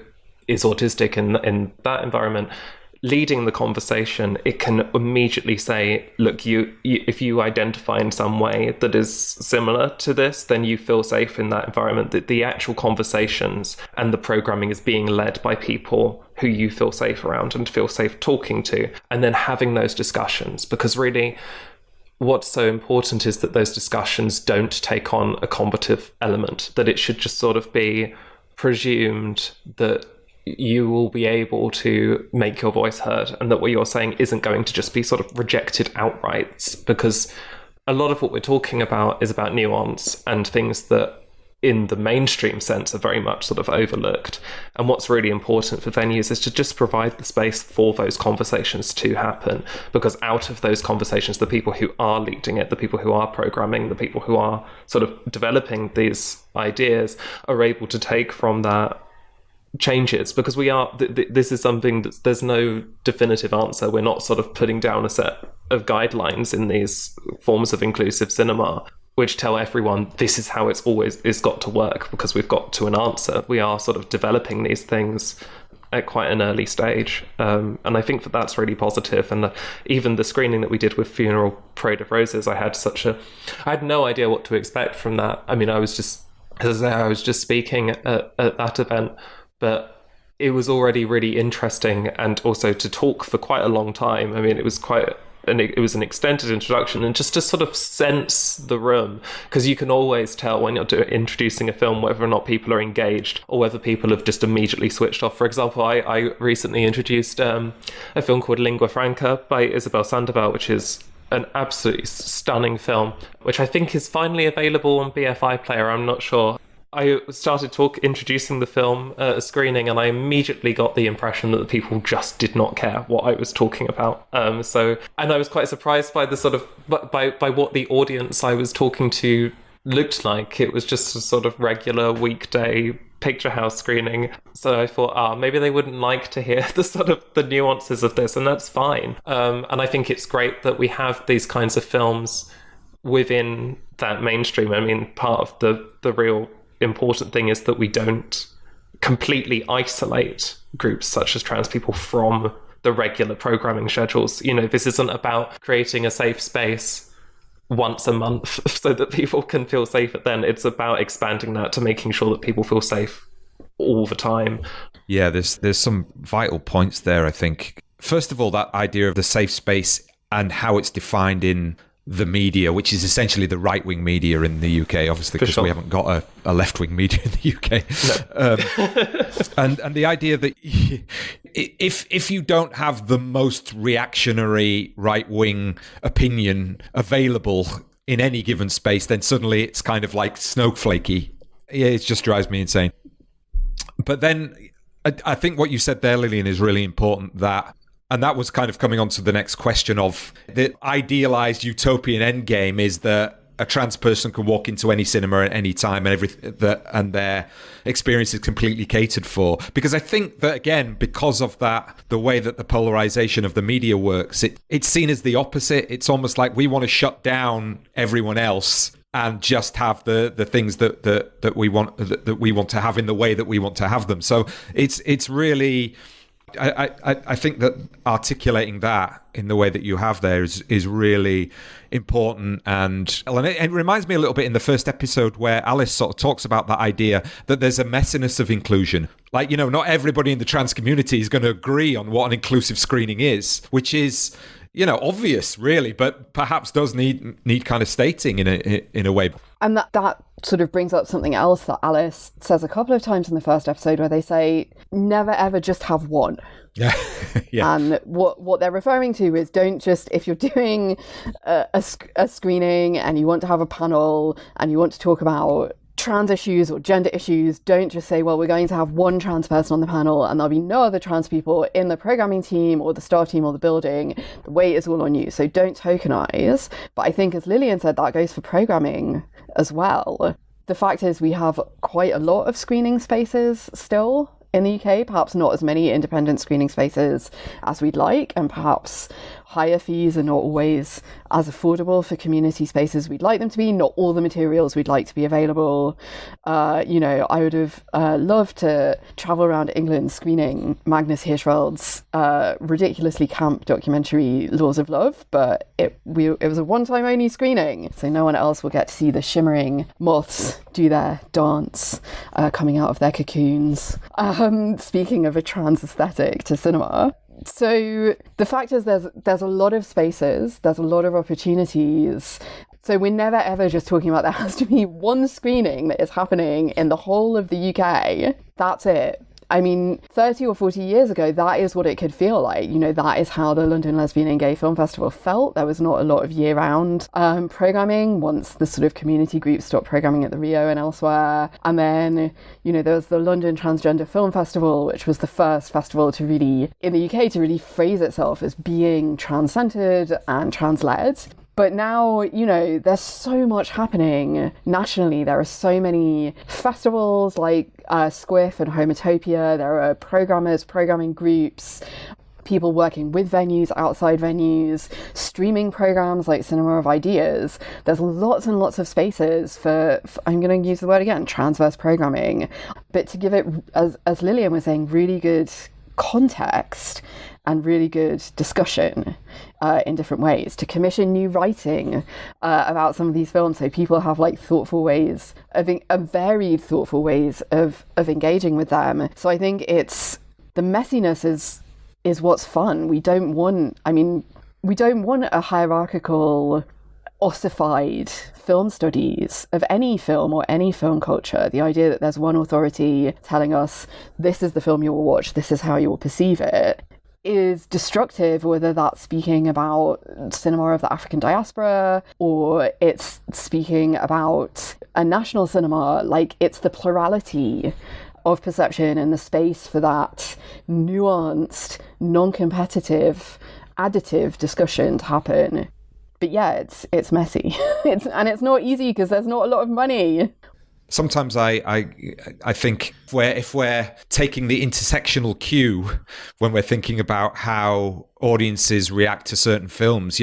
is autistic in that environment leading the conversation, it can immediately say, look, if you identify in some way that is similar to this, then you feel safe in that environment. That the actual conversations and the programming is being led by people who you feel safe around and feel safe talking to, and then having those discussions. Because really, what's so important is that those discussions don't take on a combative element, that it should just sort of be presumed that you will be able to make your voice heard, and that what you're saying isn't going to just be sort of rejected outright, because a lot of what we're talking about is about nuance and things that in the mainstream sense are very much sort of overlooked. And what's really important for venues is to just provide the space for those conversations to happen, because out of those conversations, the people who are leading it, the people who are programming, the people who are sort of developing these ideas are able to take from that changes, because this is something that there's no definitive answer. We're not sort of putting down a set of guidelines in these forms of inclusive cinema which tell everyone this is how it's got to work, because we've got to an answer. We are sort of developing these things at quite an early stage, and I think that's really positive. And even the screening that we did with Funeral Parade of Roses, I had no idea what to expect from that. I mean, I was just As I was just speaking at that event, but it was already really interesting, and also to talk for quite a long time. I mean, it was an extended introduction, and just to sort of sense the room, because you can always tell when you're introducing a film whether or not people are engaged or whether people have just immediately switched off. For example, I recently introduced a film called Lingua Franca by Isabel Sandoval, which is an absolutely stunning film, which I think is finally available on BFI Player. I'm not sure. I started introducing the film at a screening, and I immediately got the impression that the people just did not care what I was talking about. And I was quite surprised by the sort of by what the audience I was talking to looked like. It was just a sort of regular weekday picture house screening. So I thought, maybe they wouldn't like to hear the sort of the nuances of this, and that's fine. And I think it's great that we have these kinds of films within that mainstream. I mean, part of the real important thing is that we don't completely isolate groups such as trans people from the regular programming schedules. You know, this isn't about creating a safe space once a month so that people can feel safe then. It's about expanding that to making sure that people feel safe all the time. Yeah, there's some vital points there, I think. First of all, that idea of the safe space and how it's defined in the media, which is essentially the right-wing media in the UK, obviously, because we haven't got a left-wing media in the UK. No. And the idea that if you don't have the most reactionary right-wing opinion available in any given space, then suddenly it's kind of like snowflakey. Yeah, it just drives me insane. But then I think what you said there, Lillian, is really important, and that was kind of coming on to the next question of the idealized utopian endgame is that a trans person can walk into any cinema at any time and their experience is completely catered for. Because I think that, again, because of that, the way that the polarization of the media works, it's seen as the opposite. It's almost like we want to shut down everyone else and just have the things that we want to have in the way that we want to have them. So it's really... I think that articulating that in the way that you have there is really important. And it reminds me a little bit in the first episode where Alice sort of talks about that idea that there's a messiness of inclusion. Like, you know, not everybody in the trans community is going to agree on what an inclusive screening is, which is, you know, obvious, really, but perhaps does need kind of stating in a way. And that sort of brings up something else that Alice says a couple of times in the first episode, where they say, never ever just have one. Yeah. Yeah. And what they're referring to is, don't just, if you're doing a screening and you want to have a panel and you want to talk about trans issues or gender issues, don't just say, well, we're going to have one trans person on the panel and there'll be no other trans people in the programming team or the staff team or the building. The weight is all on you. So don't tokenize. But I think, as Lillian said, that goes for programming as well. The fact is, we have quite a lot of screening spaces still in the UK, perhaps not as many independent screening spaces as we'd like, and perhaps higher fees are not always as affordable for community spaces we'd like them to be. Not all the materials we'd like to be available. You know, I would have loved to travel around England screening Magnus Hirschfeld's ridiculously camp documentary Laws of Love, but it was a one-time only screening, so no one else will get to see the shimmering moths do their dance coming out of their cocoons. Speaking of a trans aesthetic to cinema. So the fact is, there's a lot of spaces, there's a lot of opportunities. So we're never ever just talking about there has to be one screening that is happening in the whole of the UK. That's it. I mean, 30 or 40 years ago, that is what it could feel like. You know, that is how the London Lesbian and Gay Film Festival felt. There was not a lot of year-round programming once the sort of community groups stopped programming at the Rio and elsewhere. And then, you know, there was the London Transgender Film Festival, which was the first festival to really, in the UK, to really phrase itself as being trans-centered and trans-led. But now, you know, there's so much happening nationally. There are so many festivals like Squiff and Homotopia. There are programmers, programming groups, people working with venues, outside venues, streaming programs like Cinema of Ideas. There's lots and lots of spaces for I'm going to use the word again, transverse programming. But to give it, as Lillian was saying, really good context and really good discussion in different ways, to commission new writing about some of these films, so people have like varied thoughtful ways of engaging with them. So I think it's the messiness is what's fun. We don't want a hierarchical, ossified film studies of any film or any film culture. The idea that there's one authority telling us this is the film you will watch, this is how you will perceive it, is destructive, whether that's speaking about cinema of the African diaspora or it's speaking about a national cinema. Like, it's the plurality of perception and the space for that nuanced, non-competitive, additive discussion to happen. But yeah, it's messy. And it's not easy because there's not a lot of money. Sometimes I think if we're taking the intersectional cue when we're thinking about how audiences react to certain films,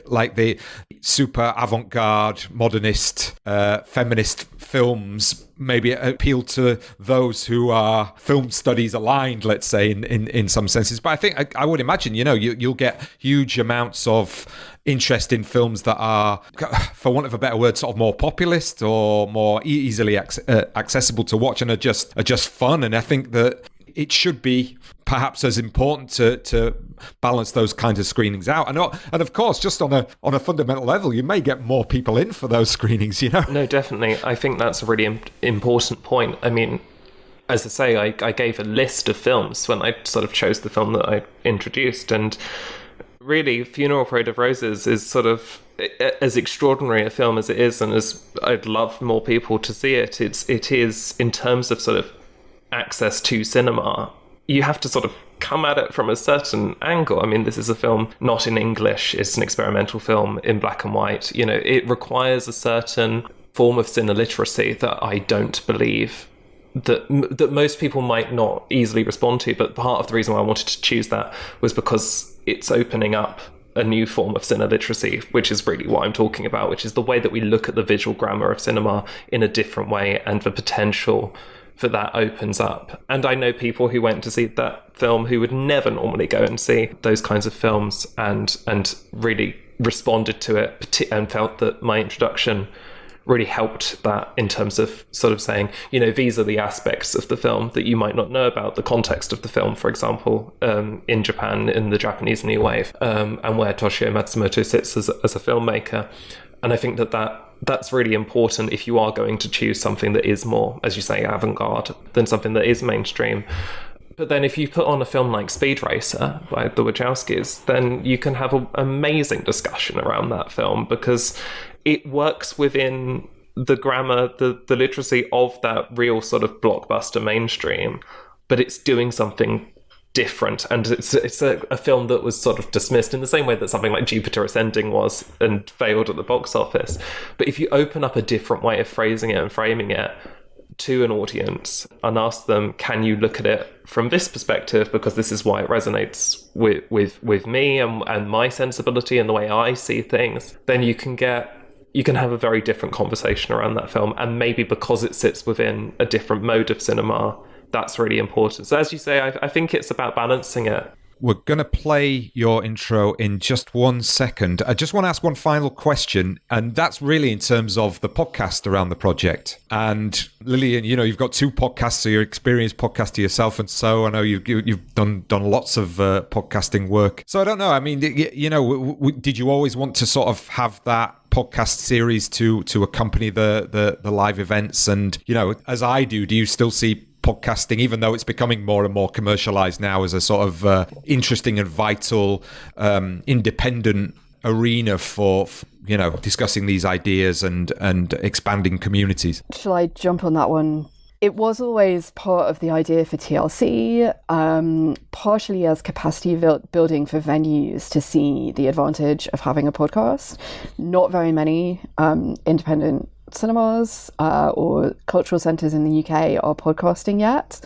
like the super avant-garde, modernist, feminist films maybe appeal to those who are film studies aligned, let's say, in some senses. But I think I would imagine, you'll get huge amounts of interest in films that are, for want of a better word, sort of more populist or more easily accessible to watch and are just fun. And I think that it should be perhaps as important to balance those kinds of screenings out. And of course, just on a fundamental level, you may get more people in for those screenings, No, definitely. I think that's a really important point. I mean, as I say, I gave a list of films when I sort of chose the film that I introduced, and really, Funeral Parade of Roses is sort of, as extraordinary a film as it is, and as I'd love more people to see it, it is, in terms of sort of access to cinema, you have to sort of come at it from a certain angle. I mean, this is a film not in English, it's an experimental film in black and white. It requires a certain form of cine literacy that I don't believe that most people might not easily respond to. But part of the reason why I wanted to choose that was because it's opening up a new form of cine literacy, which is really what I'm talking about, which is the way that we look at the visual grammar of cinema in a different way, and the potential for that opens up. And I know people who went to see that film who would never normally go and see those kinds of films, and really responded to it and felt that my introduction really helped that, in terms of sort of saying, these are the aspects of the film that you might not know about, the context of the film, for example, in Japan, in the Japanese New Wave, and where Toshio Matsumoto sits as a filmmaker. And I think that's really important if you are going to choose something that is more, as you say, avant-garde than something that is mainstream. But then if you put on a film like Speed Racer by the Wachowskis, then you can have an amazing discussion around that film, because it works within the grammar, the literacy of that real sort of blockbuster mainstream, but it's doing something different. And it's a film that was sort of dismissed in the same way that something like Jupiter Ascending was and failed at the box office. But if you open up a different way of phrasing it and framing it to an audience and ask them, can you look at it from this perspective, because this is why it resonates with me and my sensibility and the way I see things, then you can have a very different conversation around that film. And maybe because it sits within a different mode of cinema, that's really important. So as you say, I think it's about balancing it. We're going to play your intro in just 1 second. I just want to ask one final question, and that's really in terms of the podcast around the project. And Lillian, you've got 2 podcasts, so you're an experienced podcaster yourself, and so I know you've done lots of podcasting work. So I don't know. I mean, did you always want to sort of have that podcast series to accompany the live events? And as I do you still see podcasting, even though it's becoming more and more commercialized now, as a sort of interesting and vital independent arena for discussing these ideas and expanding communities? Shall I jump on that one? It was always part of the idea for T.L.C, partially as capacity building for venues to see the advantage of having a podcast. Not very many independent cinemas or cultural centres in the UK are podcasting yet.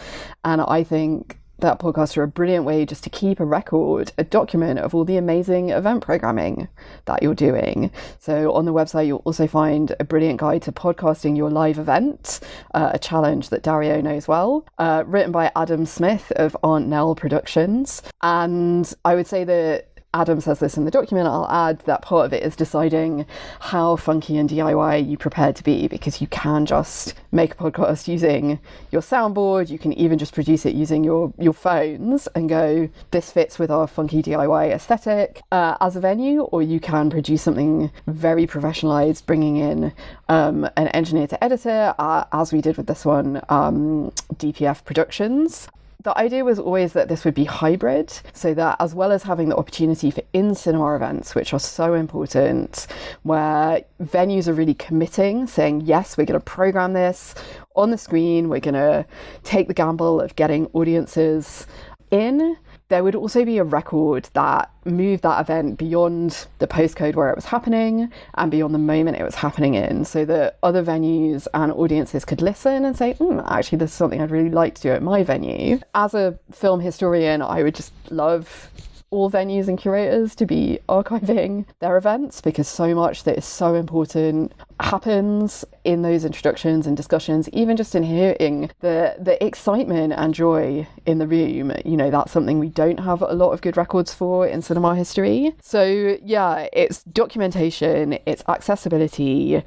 And I think that podcasts are a brilliant way just to keep a record, a document of all the amazing event programming that you're doing. So on the website, you'll also find a brilliant guide to podcasting your live event, a challenge that Dario knows well, written by Adam Smith of Aunt Nell Productions. And I would say that Adam says this in the document, I'll add that part of it is deciding how funky and DIY you prepared to be, because you can just make a podcast using your soundboard, you can even just produce it using your phones and go, this fits with our funky DIY aesthetic as a venue, or you can produce something very professionalized, bringing in an engineer to edit it, as we did with this one, DPF Productions. The idea was always that this would be hybrid, so that as well as having the opportunity for in-cinema events, which are so important, where venues are really committing, saying, yes, we're going to program this on the screen, we're going to take the gamble of getting audiences in, there would also be a record that moved that event beyond the postcode where it was happening and beyond the moment it was happening in, so that other venues and audiences could listen and say, actually, this is something I'd really like to do at my venue. As a film historian, I would just love all venues and curators to be archiving their events, because so much that is so important happens in those introductions and discussions, even just in hearing the excitement and joy in the room. You know, that's something we don't have a lot of good records for in cinema history. So yeah, it's documentation, it's accessibility,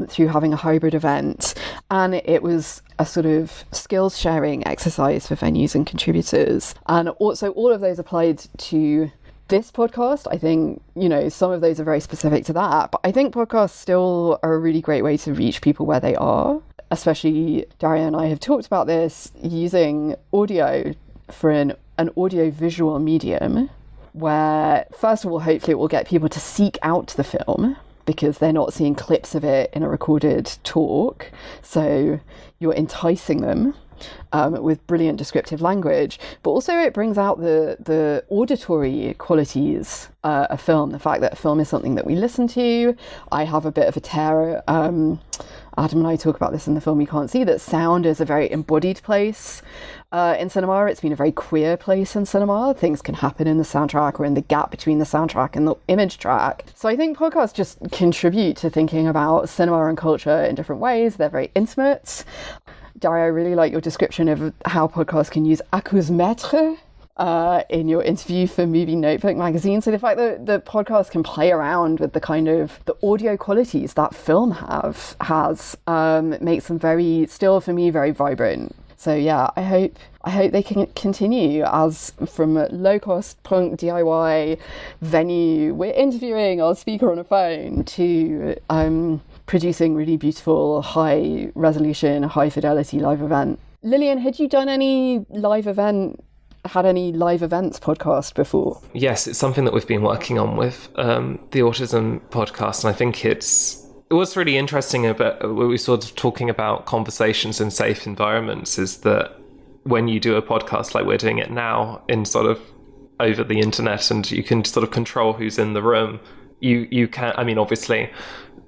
through having a hybrid event, and it was a sort of skills sharing exercise for venues and contributors. And also all of those applied to this podcast. I think, you know, some of those are very specific to that, but I think podcasts still are a really great way to reach people where they are. Especially Dario and I have talked about this, using audio for an audio visual medium, where first of all, hopefully it will get people to seek out the film, because they're not seeing clips of it in a recorded talk. So you're enticing them with brilliant descriptive language, but also it brings out the auditory qualities of film, the fact that film is something that we listen to. I have a bit of a tear. Adam and I talk about this in the film You Can't See, that sound is a very embodied place in cinema. It's been a very queer place in cinema. Things can happen in the soundtrack or in the gap between the soundtrack and the image track. So I think podcasts just contribute to thinking about cinema and culture in different ways. They're very intimate. Dario, I really like your description of how podcasts can use acousmètre in your interview for Movie Notebook magazine. So the fact that the podcast can play around with the kind of the audio qualities that film has makes them very, still for me, very vibrant. So yeah, I hope they can continue as from a low-cost punk DIY venue, we're interviewing our speaker on a phone, to producing really beautiful, high-resolution, high-fidelity live event. Lillian, had you done any live events podcast before? Yes, it's something that we've been working on with the Autism podcast, and I think what's really interesting about what we're sort of talking about conversations in safe environments is that when you do a podcast like we're doing it now, in sort of over the internet, and you can sort of control who's in the room, you can, I mean, obviously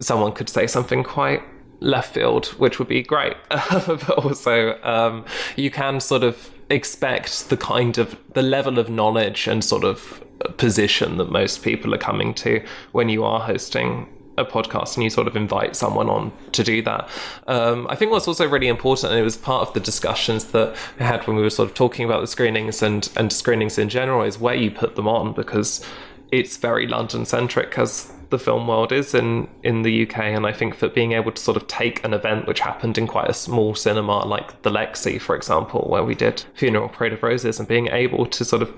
someone could say something quite left field, which would be great, but also you can sort of expect the level of knowledge and sort of position that most people are coming to when you are hosting a podcast and you sort of invite someone on to do that. I think what's also really important, and it was part of the discussions that we had when we were sort of talking about the screenings and screenings in general, is where you put them on, because it's very London centric, as the film world is in the UK. And I think that being able to sort of take an event which happened in quite a small cinema like the Lexi, for example, where we did Funeral Parade of Roses, and being able to sort of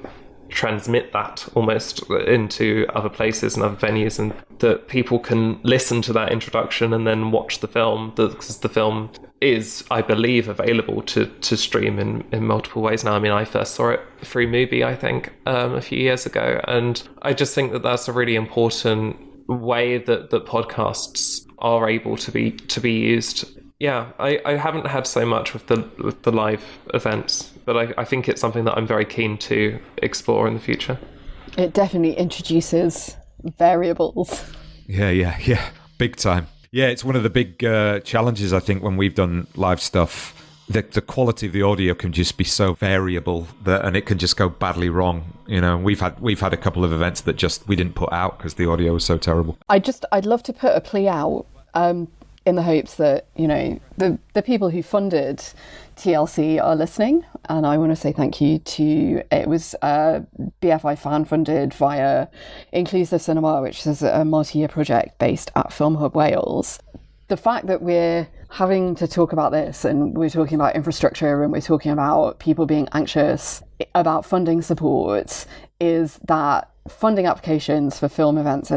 transmit that almost into other places and other venues, and that people can listen to that introduction and then watch the film, because the film is, I believe, available to stream in multiple ways now. I mean, I first saw it through Mubi, I think, a few years ago, and I just think that that's a really important way that podcasts are able to be used. Yeah, I haven't had so much with the live events, but I think it's something that I'm very keen to explore in the future. It definitely introduces variables. Yeah, big time. Yeah, it's one of the big challenges, I think, when we've done live stuff, the quality of the audio can just be so variable and it can just go badly wrong. We've had a couple of events that just we didn't put out because the audio was so terrible. I'd love to put a plea out in the hopes that the people who funded T.L.C are listening, and I want to say thank you to it was BFI FAN funded via Inclusive Cinema, which is a multi-year project based at Film Hub Wales. The fact that we're having to talk about this, and we're talking about infrastructure, and we're talking about people being anxious about funding support, is that funding applications for film events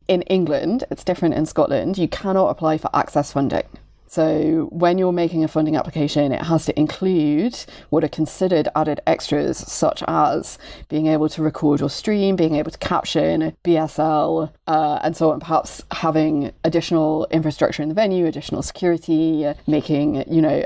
in England, it's different in Scotland, you cannot apply for access funding. So when you're making a funding application, it has to include what are considered added extras, such as being able to record or stream, being able to caption, BSL, and so on, perhaps having additional infrastructure in the venue, additional security, making,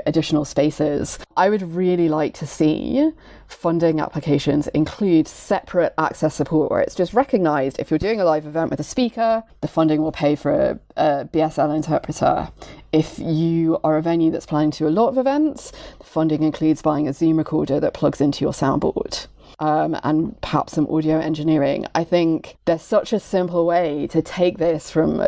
additional spaces. I would really like to see funding applications include separate access support where it's just recognised if you're doing a live event with a speaker, the funding will pay for a BSL interpreter. If you are a venue that's planning to do a lot of events, the funding includes buying a Zoom recorder that plugs into your soundboard. And perhaps some audio engineering. I think there's such a simple way to take this from,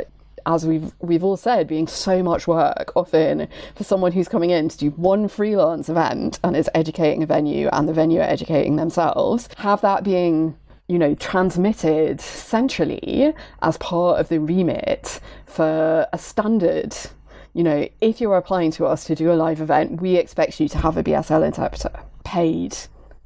as we've all said, being so much work often for someone who's coming in to do one freelance event and is educating a venue and the venue are educating themselves, have that being transmitted centrally as part of the remit for a standard. If you're applying to us to do a live event, we expect you to have a BSL interpreter paid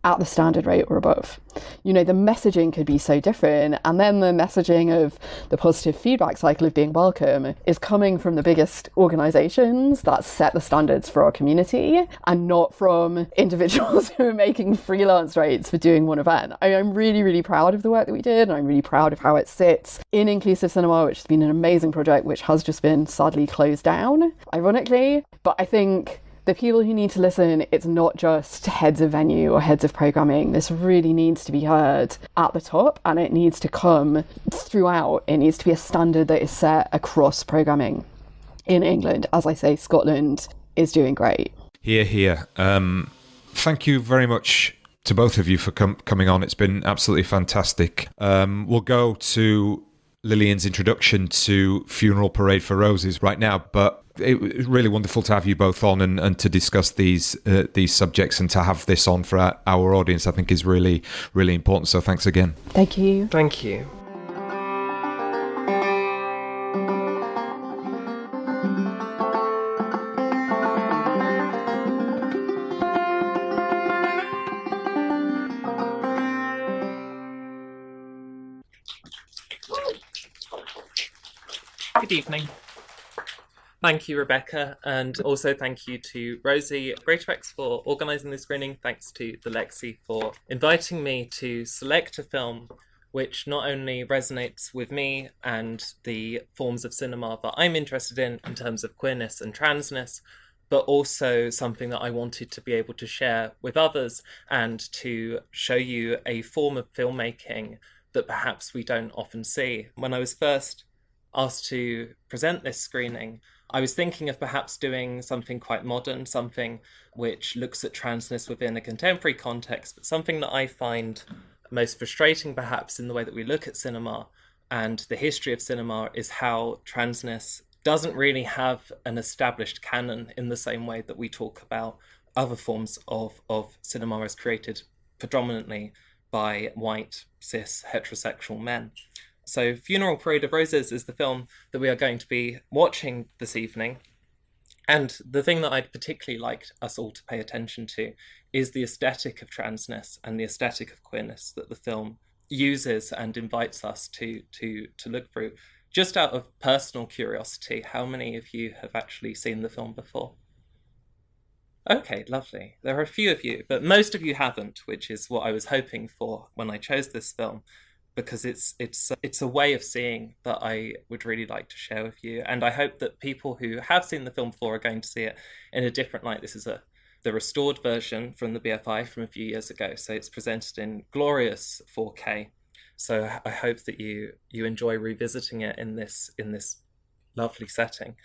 at the standard rate or above. The messaging could be so different, and then the messaging of the positive feedback cycle of being welcome is coming from the biggest organisations that set the standards for our community, and not from individuals who are making freelance rates for doing one event. I'm really, really proud of the work that we did, and I'm really proud of how it sits in Inclusive Cinema, which has been an amazing project, which has just been sadly closed down, ironically. But I think the people who need to listen, it's not just heads of venue or heads of programming. This really needs to be heard at the top, and it needs to come throughout. It needs to be a standard that is set across programming in England. As I say, Scotland is doing great. Hear, hear. Thank you very much to both of you for coming on. It's been absolutely fantastic. We'll go to Lillian's introduction to Funeral Parade for Roses right now, but it was really wonderful to have you both on and to discuss these subjects, and to have this on for our audience, I think is really, really important. So thanks again. Thank you. Thank you. Good evening. Thank you, Rebecca, and also thank you to Rosie Greatorex for organising this screening. Thanks to the Lexi for inviting me to select a film which not only resonates with me and the forms of cinema that I'm interested in terms of queerness and transness, but also something that I wanted to be able to share with others and to show you a form of filmmaking that perhaps we don't often see. When I was first asked to present this screening, I was thinking of perhaps doing something quite modern, something which looks at transness within a contemporary context, but something that I find most frustrating perhaps in the way that we look at cinema and the history of cinema is how transness doesn't really have an established canon in the same way that we talk about other forms of cinema as created predominantly by white, cis, heterosexual men. So Funeral Parade of Roses is the film that we are going to be watching this evening. And the thing that I'd particularly like us all to pay attention to is the aesthetic of transness and the aesthetic of queerness that the film uses and invites us to look through. Just out of personal curiosity, how many of you have actually seen the film before? Okay, lovely. There are a few of you, but most of you haven't, which is what I was hoping for when I chose this film, because it's a way of seeing that I would really like to share with you. And I hope that people who have seen the film before are going to see it in a different light. This is the restored version from the BFI from a few years ago. So it's presented in glorious 4K. So I hope that you enjoy revisiting it in this lovely setting.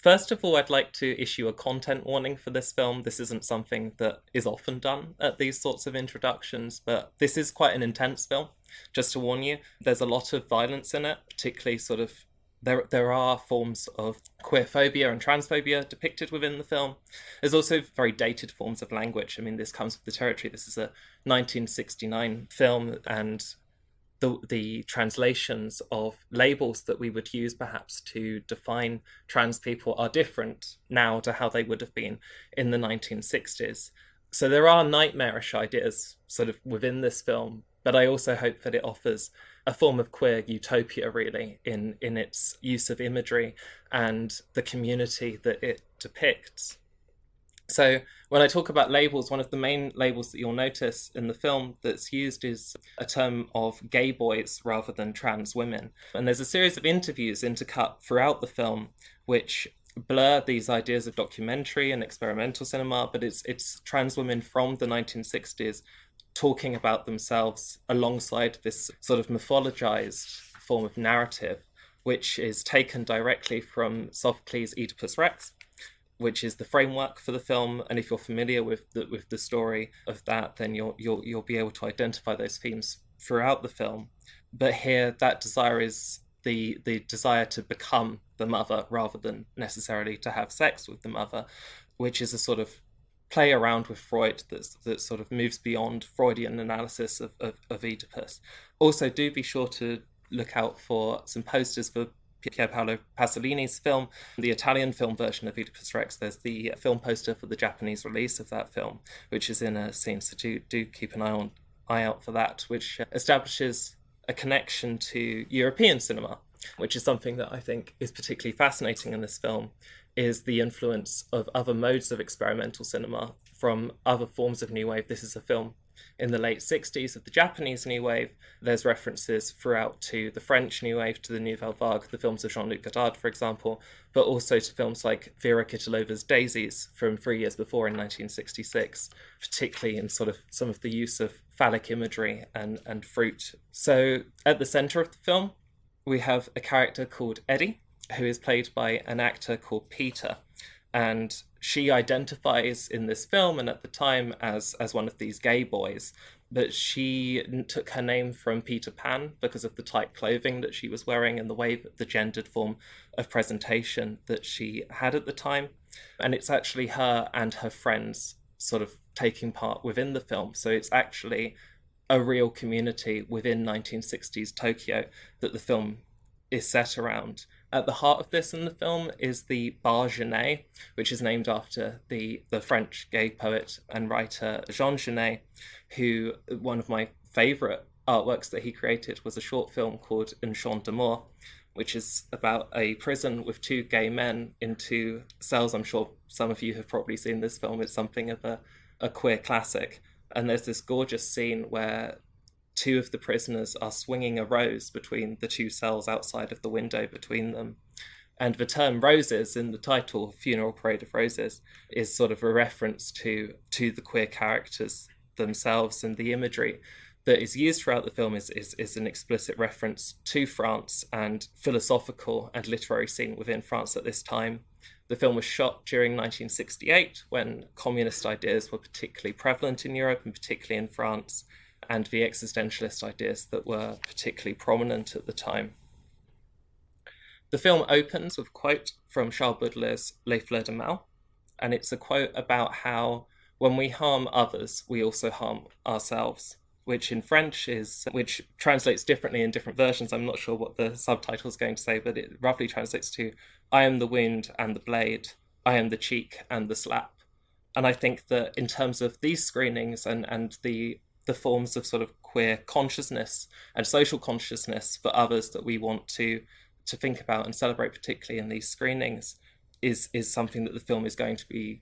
First of all, I'd like to issue a content warning for this film. This isn't something that is often done at these sorts of introductions, but this is quite an intense film, just to warn you. There's a lot of violence in it, particularly sort of there are forms of queerphobia and transphobia depicted within the film. There's also very dated forms of language. I mean, this comes with the territory. This is a 1969 film, and the translations of labels that we would use perhaps to define trans people are different now to how they would have been in the 1960s. So there are nightmarish ideas sort of within this film, but I also hope that it offers a form of queer utopia, really, in its use of imagery and the community that it depicts. So when I talk about labels, one of the main labels that you'll notice in the film that's used is a term of gay boys rather than trans women. And there's a series of interviews intercut throughout the film which blur these ideas of documentary and experimental cinema, but it's trans women from the 1960s talking about themselves alongside this sort of mythologized form of narrative, which is taken directly from Sophocles' Oedipus Rex, which is the framework for the film. And if you're familiar with the story of that, then you'll be able to identify those themes throughout the film. But here, that desire is the desire to become the mother rather than necessarily to have sex with the mother, which is a sort of play around with Freud that sort of moves beyond Freudian analysis of Oedipus. Also, do be sure to look out for some posters for Pier Paolo Pasolini's film, the Italian film version of Oedipus Rex. There's the film poster for the Japanese release of that film, which is in a scene, so do keep an eye out for that, which establishes a connection to European cinema, which is something that I think is particularly fascinating in this film, is the influence of other modes of experimental cinema from other forms of New Wave. This is a film in the late 60s of the Japanese New Wave. There's references throughout to the French New Wave, to the Nouvelle Vague, the films of Jean-Luc Godard, for example, but also to films like Vera Kitilova's Daisies from 3 years before in 1966, particularly in sort of some of the use of phallic imagery and fruit. So at the center of the film, we have a character called Eddie, who is played by an actor called Peter. And she identifies in this film and at the time as one of these gay boys, but she took her name from Peter Pan because of the tight clothing that she was wearing and the way that the gendered form of presentation that she had at the time. And it's actually her and her friends sort of taking part within the film. So it's actually a real community within 1960s Tokyo that the film is set around. At the heart of this in the film is the Bar Genet, which is named after the French gay poet and writer Jean Genet, who, one of my favourite artworks that he created was a short film called Un Chant d'Amour, which is about a prison with two gay men in two cells. I'm sure some of you have probably seen this film. It's something of a queer classic. And there's this gorgeous scene where two of the prisoners are swinging a rose between the two cells outside of the window between them. And the term roses in the title, Funeral Parade of Roses, is sort of a reference to the queer characters themselves, and the imagery that is used throughout the film is an explicit reference to France and philosophical and literary scene within France at this time. The film was shot during 1968, when communist ideas were particularly prevalent in Europe and particularly in France, and the existentialist ideas that were particularly prominent at the time. The film opens with a quote from Charles Baudelaire's Les Fleurs de Mal, and it's a quote about how when we harm others, we also harm ourselves, which in French which translates differently in different versions. I'm not sure what the subtitle is going to say, but it roughly translates to, I am the wound and the blade, I am the cheek and the slap. And I think that in terms of these screenings and the forms of sort of queer consciousness and social consciousness for others that we want to think about and celebrate, particularly in these screenings, is something that the film is going to be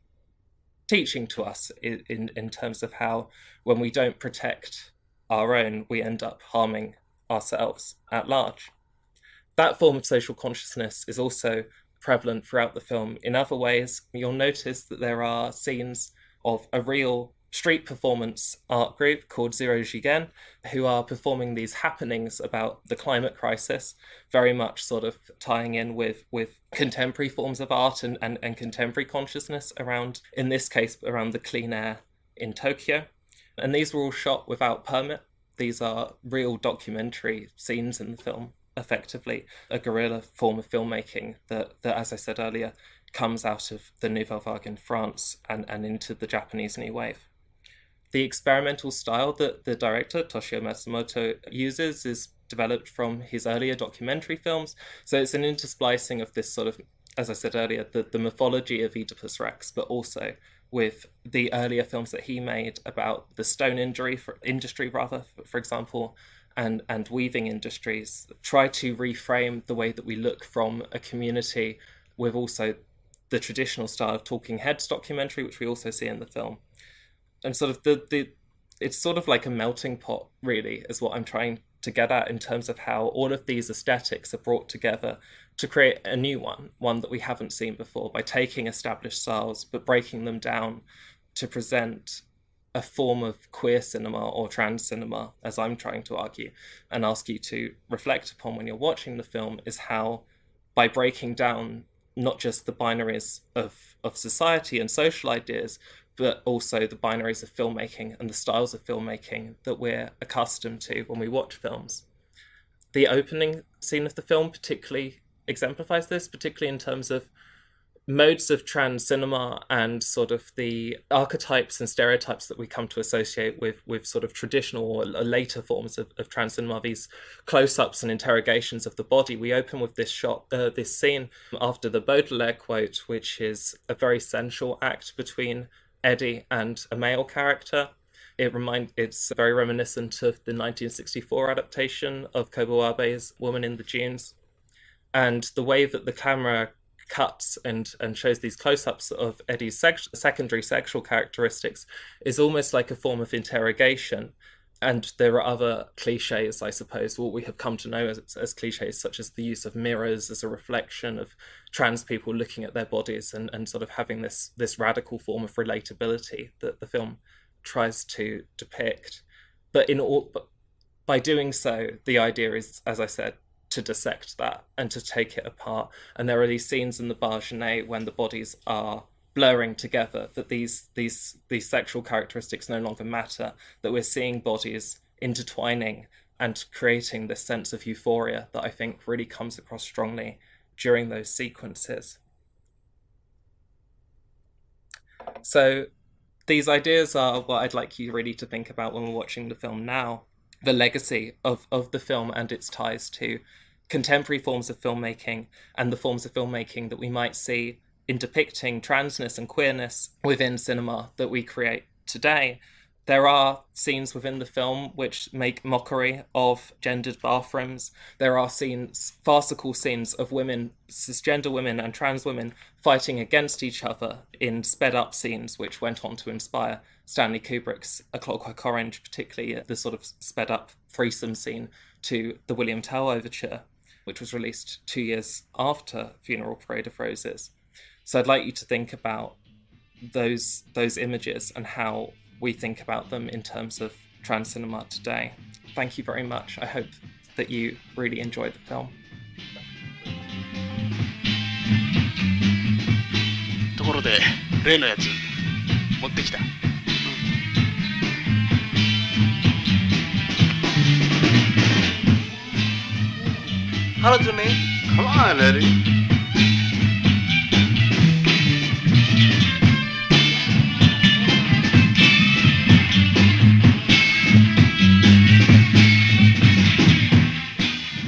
teaching to us in terms of how when we don't protect our own, we end up harming ourselves at large. That form of social consciousness is also prevalent throughout the film in other ways. You'll notice that there are scenes of a real street performance art group called Zero Jigen, who are performing these happenings about the climate crisis, very much sort of tying in with contemporary forms of art and contemporary consciousness around, in this case, around the clean air in Tokyo. And these were all shot without permit. These are real documentary scenes in the film, effectively a guerrilla form of filmmaking that as I said earlier, comes out of the Nouvelle Vague in France and into the Japanese New Wave. The experimental style that the director, Toshio Matsumoto, uses is developed from his earlier documentary films. So it's an intersplicing of this sort of, as I said earlier, the mythology of Oedipus Rex, but also with the earlier films that he made about the stone industry, for example, and weaving industries, try to reframe the way that we look from a community with also the traditional style of talking heads documentary, which we also see in the film. And sort of it's sort of like a melting pot, really, is what I'm trying to get at in terms of how all of these aesthetics are brought together to create a new one that we haven't seen before, by taking established styles but breaking them down to present a form of queer cinema or trans cinema, as I'm trying to argue, and ask you to reflect upon when you're watching the film, is how, by breaking down not just the binaries of society and social ideas, but also the binaries of filmmaking and the styles of filmmaking that we're accustomed to when we watch films. The opening scene of the film particularly exemplifies this, particularly in terms of modes of trans cinema and sort of the archetypes and stereotypes that we come to associate with sort of traditional or later forms of trans cinema, these close-ups and interrogations of the body. We open with this shot, this scene after the Baudelaire quote, which is a very sensual act between Eddie and a male character. It's very reminiscent of the 1964 adaptation of Kobo Abe's Woman in the Dunes. And the way that the camera cuts and shows these close-ups of Eddie's secondary sexual characteristics is almost like a form of interrogation. And there are other cliches, I suppose, what we have come to know as cliches, such as the use of mirrors as a reflection of trans people looking at their bodies and sort of having this radical form of relatability that the film tries to depict. But by doing so, the idea is, as I said, to dissect that and to take it apart. And there are these scenes in the Bar Genet when the bodies are blurring together, that these sexual characteristics no longer matter, that we're seeing bodies intertwining and creating this sense of euphoria that I think really comes across strongly during those sequences. So these ideas are what I'd like you really to think about when we're watching the film now, the legacy of the film and its ties to contemporary forms of filmmaking and the forms of filmmaking that we might see in depicting transness and queerness within cinema that we create today. There are scenes within the film which make mockery of gendered bathrooms. There are farcical scenes of women, cisgender women and trans women fighting against each other in sped up scenes, which went on to inspire Stanley Kubrick's A Clockwork Orange, particularly the sort of sped up threesome scene to the William Tell Overture, which was released 2 years after Funeral Parade of Roses. So I'd like you to think about those images and how we think about them in terms of trans cinema today. Thank you very much. I hope that you really enjoyed the film. ところで例のやつ持ってきた。Hello, Jimmy. Come on, Eddie.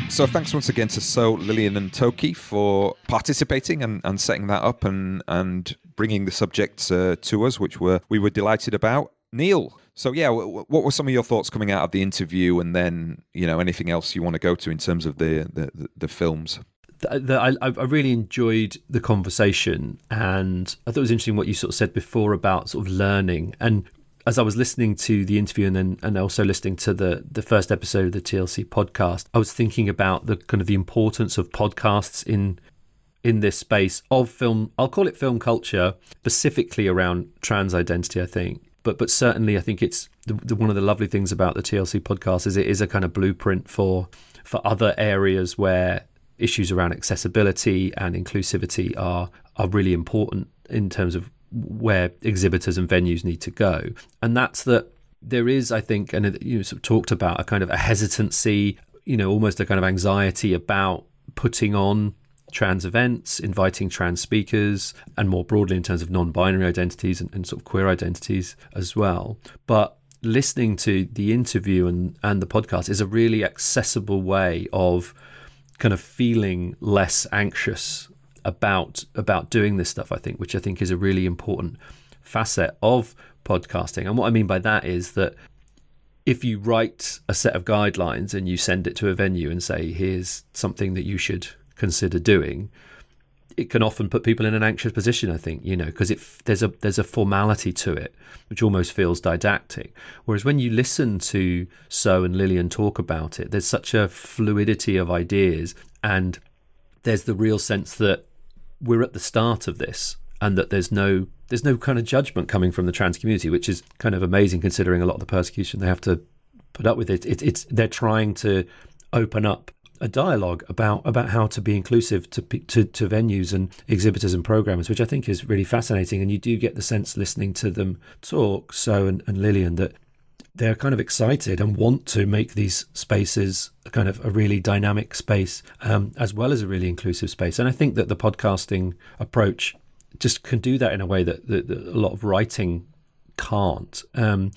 So thanks once again to So, Lillian and Toki for participating and setting that up and bringing the subject to us, which we were delighted about. Neil, so yeah, what were some of your thoughts coming out of the interview, and then anything else you want to go to in terms of the films? I really enjoyed the conversation, and I thought it was interesting what you sort of said before about sort of learning. And as I was listening to the interview and also listening to the first episode of the T.L.C podcast, I was thinking about the kind of the importance of podcasts in this space of film. I'll call it film culture, specifically around trans identity, I think. but certainly I think it's one of the lovely things about the TLC podcast is it is a kind of blueprint for other areas where issues around accessibility and inclusivity are really important in terms of where exhibitors and venues need to go. And that's that there is, I think, and you sort of talked about a kind of a hesitancy, almost a kind of anxiety about putting on trans events, inviting trans speakers, and more broadly in terms of non-binary identities and sort of queer identities as well. But listening to the interview and the podcast is a really accessible way of kind of feeling less anxious about doing this stuff, I think, which I think is a really important facet of podcasting. And what I mean by that is that if you write a set of guidelines and you send it to a venue and say, here's something that you should consider doing, it can often put people in an anxious position, I think, because there's a formality to it, which almost feels didactic. Whereas when you listen to So and Lillian talk about it, there's such a fluidity of ideas, and there's the real sense that we're at the start of this, and that there's no kind of judgment coming from the trans community, which is kind of amazing considering a lot of the persecution they have to put up with. It's they're trying to open up a dialogue about how to be inclusive to venues and exhibitors and programmers, which I think is really fascinating. And you do get the sense listening to them talk, So and Lillian, that they're kind of excited and want to make these spaces kind of a really dynamic space, as well as a really inclusive space. And I think that the podcasting approach just can do that in a way that a lot of writing can't.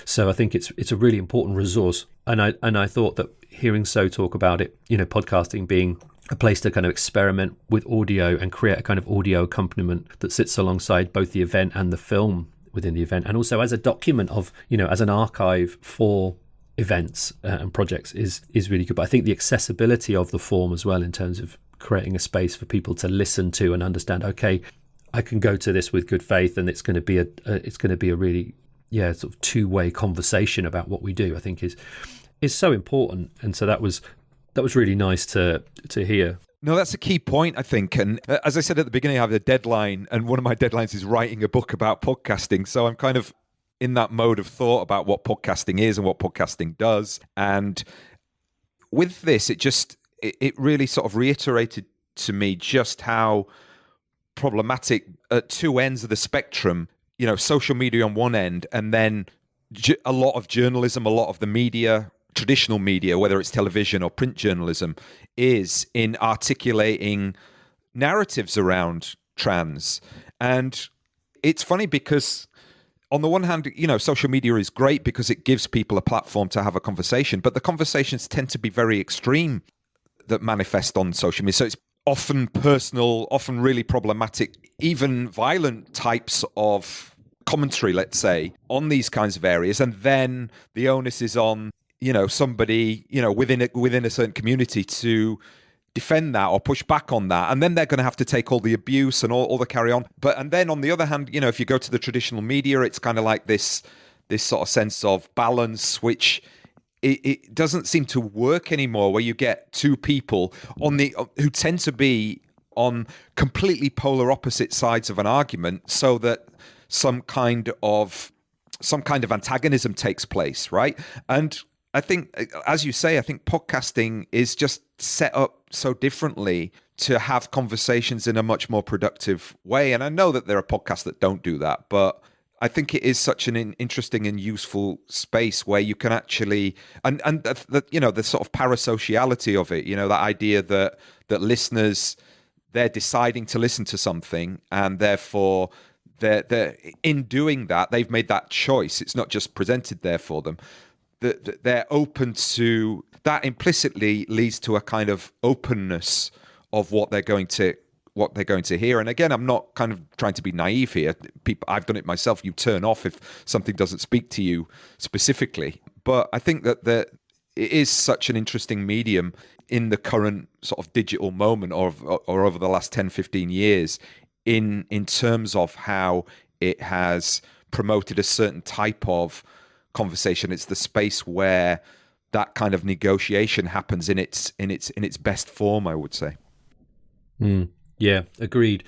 So I think it's a really important resource. And I thought that hearing So talk about it, podcasting being a place to kind of experiment with audio and create a kind of audio accompaniment that sits alongside both the event and the film within the event, and also as a document of, as an archive for events and projects is really good. But I think the accessibility of the form as well, in terms of creating a space for people to listen to and understand, okay, I can go to this with good faith, and it's going to be a really sort of two-way conversation about what we do, I think is so important. And so that was really nice to hear. No, that's a key point, I think. And as I said at the beginning, I have a deadline, and one of my deadlines is writing a book about podcasting. So I'm kind of in that mode of thought about what podcasting is and what podcasting does. And with this, it really sort of reiterated to me just how problematic at two ends of the spectrum, social media on one end, and then a lot of journalism, a lot of the media, traditional media, whether it's television or print journalism, is in articulating narratives around trans. And it's funny because on the one hand, social media is great because it gives people a platform to have a conversation, but the conversations tend to be very extreme that manifest on social media. So it's often personal, often really problematic, even violent types of commentary, let's say, on these kinds of areas. And then the onus is on somebody, within a certain community to defend that or push back on that. And then they're going to have to take all the abuse and all the carry on. And then on the other hand, if you go to the traditional media, it's kind of like this sort of sense of balance, which it doesn't seem to work anymore, where you get two people who tend to be on completely polar opposite sides of an argument, so that some kind of antagonism takes place, right? And I think, as you say, I think podcasting is just set up so differently to have conversations in a much more productive way. And I know that there are podcasts that don't do that, but I think it is such an interesting and useful space where you can actually, and the sort of parasociality of it, that idea that listeners, they're deciding to listen to something, and therefore they're in doing that, they've made that choice. It's not just presented there for them. That they're open to that implicitly leads to a kind of openness of what they're going to hear. And again, I'm not kind of trying to be naive here. I've done it myself. You turn off if something doesn't speak to you specifically. But I think that it is such an interesting medium in the current sort of digital moment, or over the last 10, 15 years, in terms of how it has promoted a certain type of conversation. It's the space where that kind of negotiation happens in its best form, I would say. Yeah, agreed.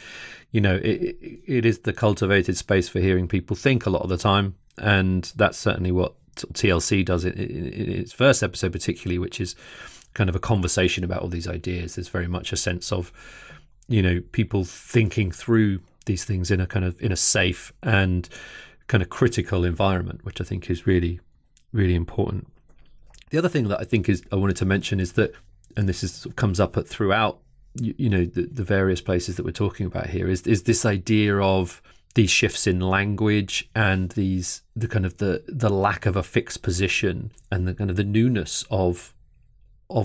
It is the cultivated space for hearing people think a lot of the time, And that's certainly what TLC does in its first episode particularly, which is kind of a conversation about all these ideas. There's very much a sense of, people thinking through these things in a safe and kind of critical environment, which I think is really, really important. The other thing that I think I wanted to mention is that, and this comes up throughout, the various places that we're talking about here, is this idea of these shifts in language and the lack of a fixed position and the kind of the newness of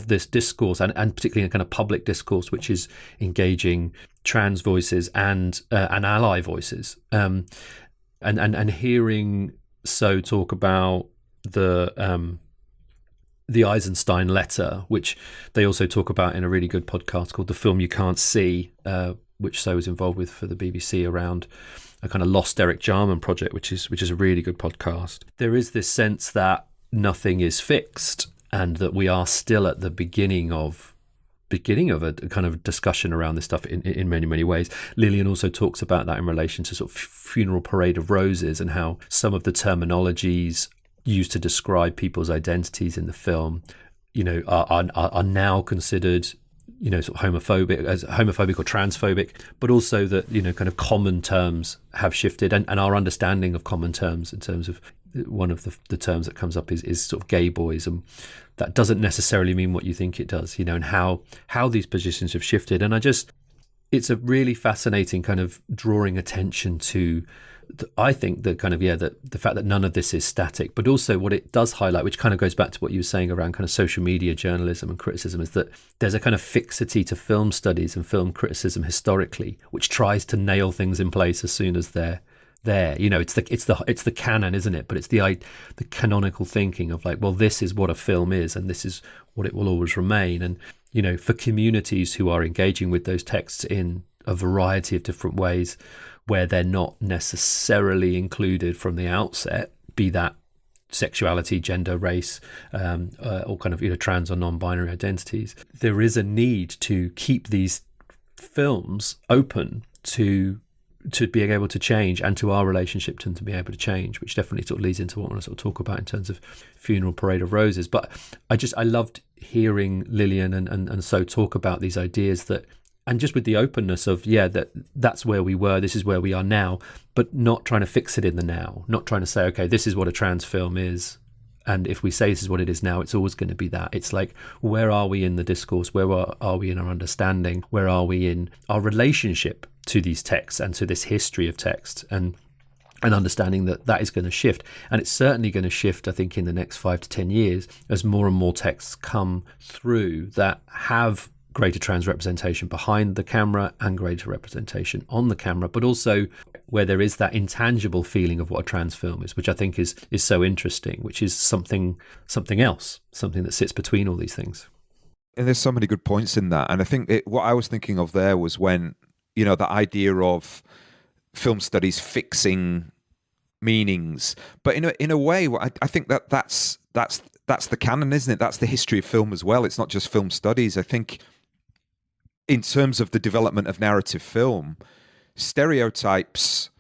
this discourse and particularly in kind of public discourse, which is engaging trans voices and ally voices, and hearing So talk about the Eisenstein letter, which they also talk about in a really good podcast called The Film You Can't See, which So was involved with for the BBC around a kind of lost Eric Jarman project, which is a really good podcast. There is this sense that nothing is fixed and that we are still at the beginning of a kind of discussion around this stuff in many, many ways. Lillian also talks about that in relation to sort of Funeral Parade of Roses and how some of the terminologies used to describe people's identities in the film, are now considered, sort of homophobic or transphobic, but also that, kind of common terms have shifted and our understanding of common terms in terms of one of the terms that comes up is sort of gay boys, and that doesn't necessarily mean what you think it does, and how these positions have shifted. And it's a really fascinating kind of drawing attention to, I think, the kind of, the fact that none of this is static, but also what it does highlight, which kind of goes back to what you were saying around kind of social media journalism and criticism, is that there's a kind of fixity to film studies and film criticism historically, which tries to nail things in place as soon as they're there. It's the canon, isn't it? But it's the canonical thinking of like, well, this is what a film is, and this is what it will always remain. And for communities who are engaging with those texts in a variety of different ways, where they're not necessarily included from the outset, be that sexuality, gender, race, or kind of trans or non-binary identities, there is a need to keep these films open to being able to change, and to our relationship to them to be able to change, which definitely sort of leads into what I want to sort of talk about in terms of Funeral Parade of Roses. But I loved hearing Lillian and So talk about these ideas that, and just with the openness of, that's where we were, this is where we are now, but not trying to fix it in the now, not trying to say, okay, this is what a trans film is, and if we say this is what it is now, it's always going to be that. It's like, where are we in the discourse? Where are we in our understanding? Where are we in our relationship to these texts and to this history of text, and understanding that is going to shift. And it's certainly going to shift, I think, in the next 5 to 10 years as more and more texts come through that have greater trans representation behind the camera and greater representation on the camera, but also where there is that intangible feeling of what a trans film is, which I think is so interesting, which is something else, something that sits between all these things. And there's so many good points in that. And I think what I was thinking of there was when, the idea of film studies fixing meanings, but in a way, I think that's the canon, isn't it? That's the history of film as well. It's not just film studies. I think in terms of the development of narrative film, stereotypes,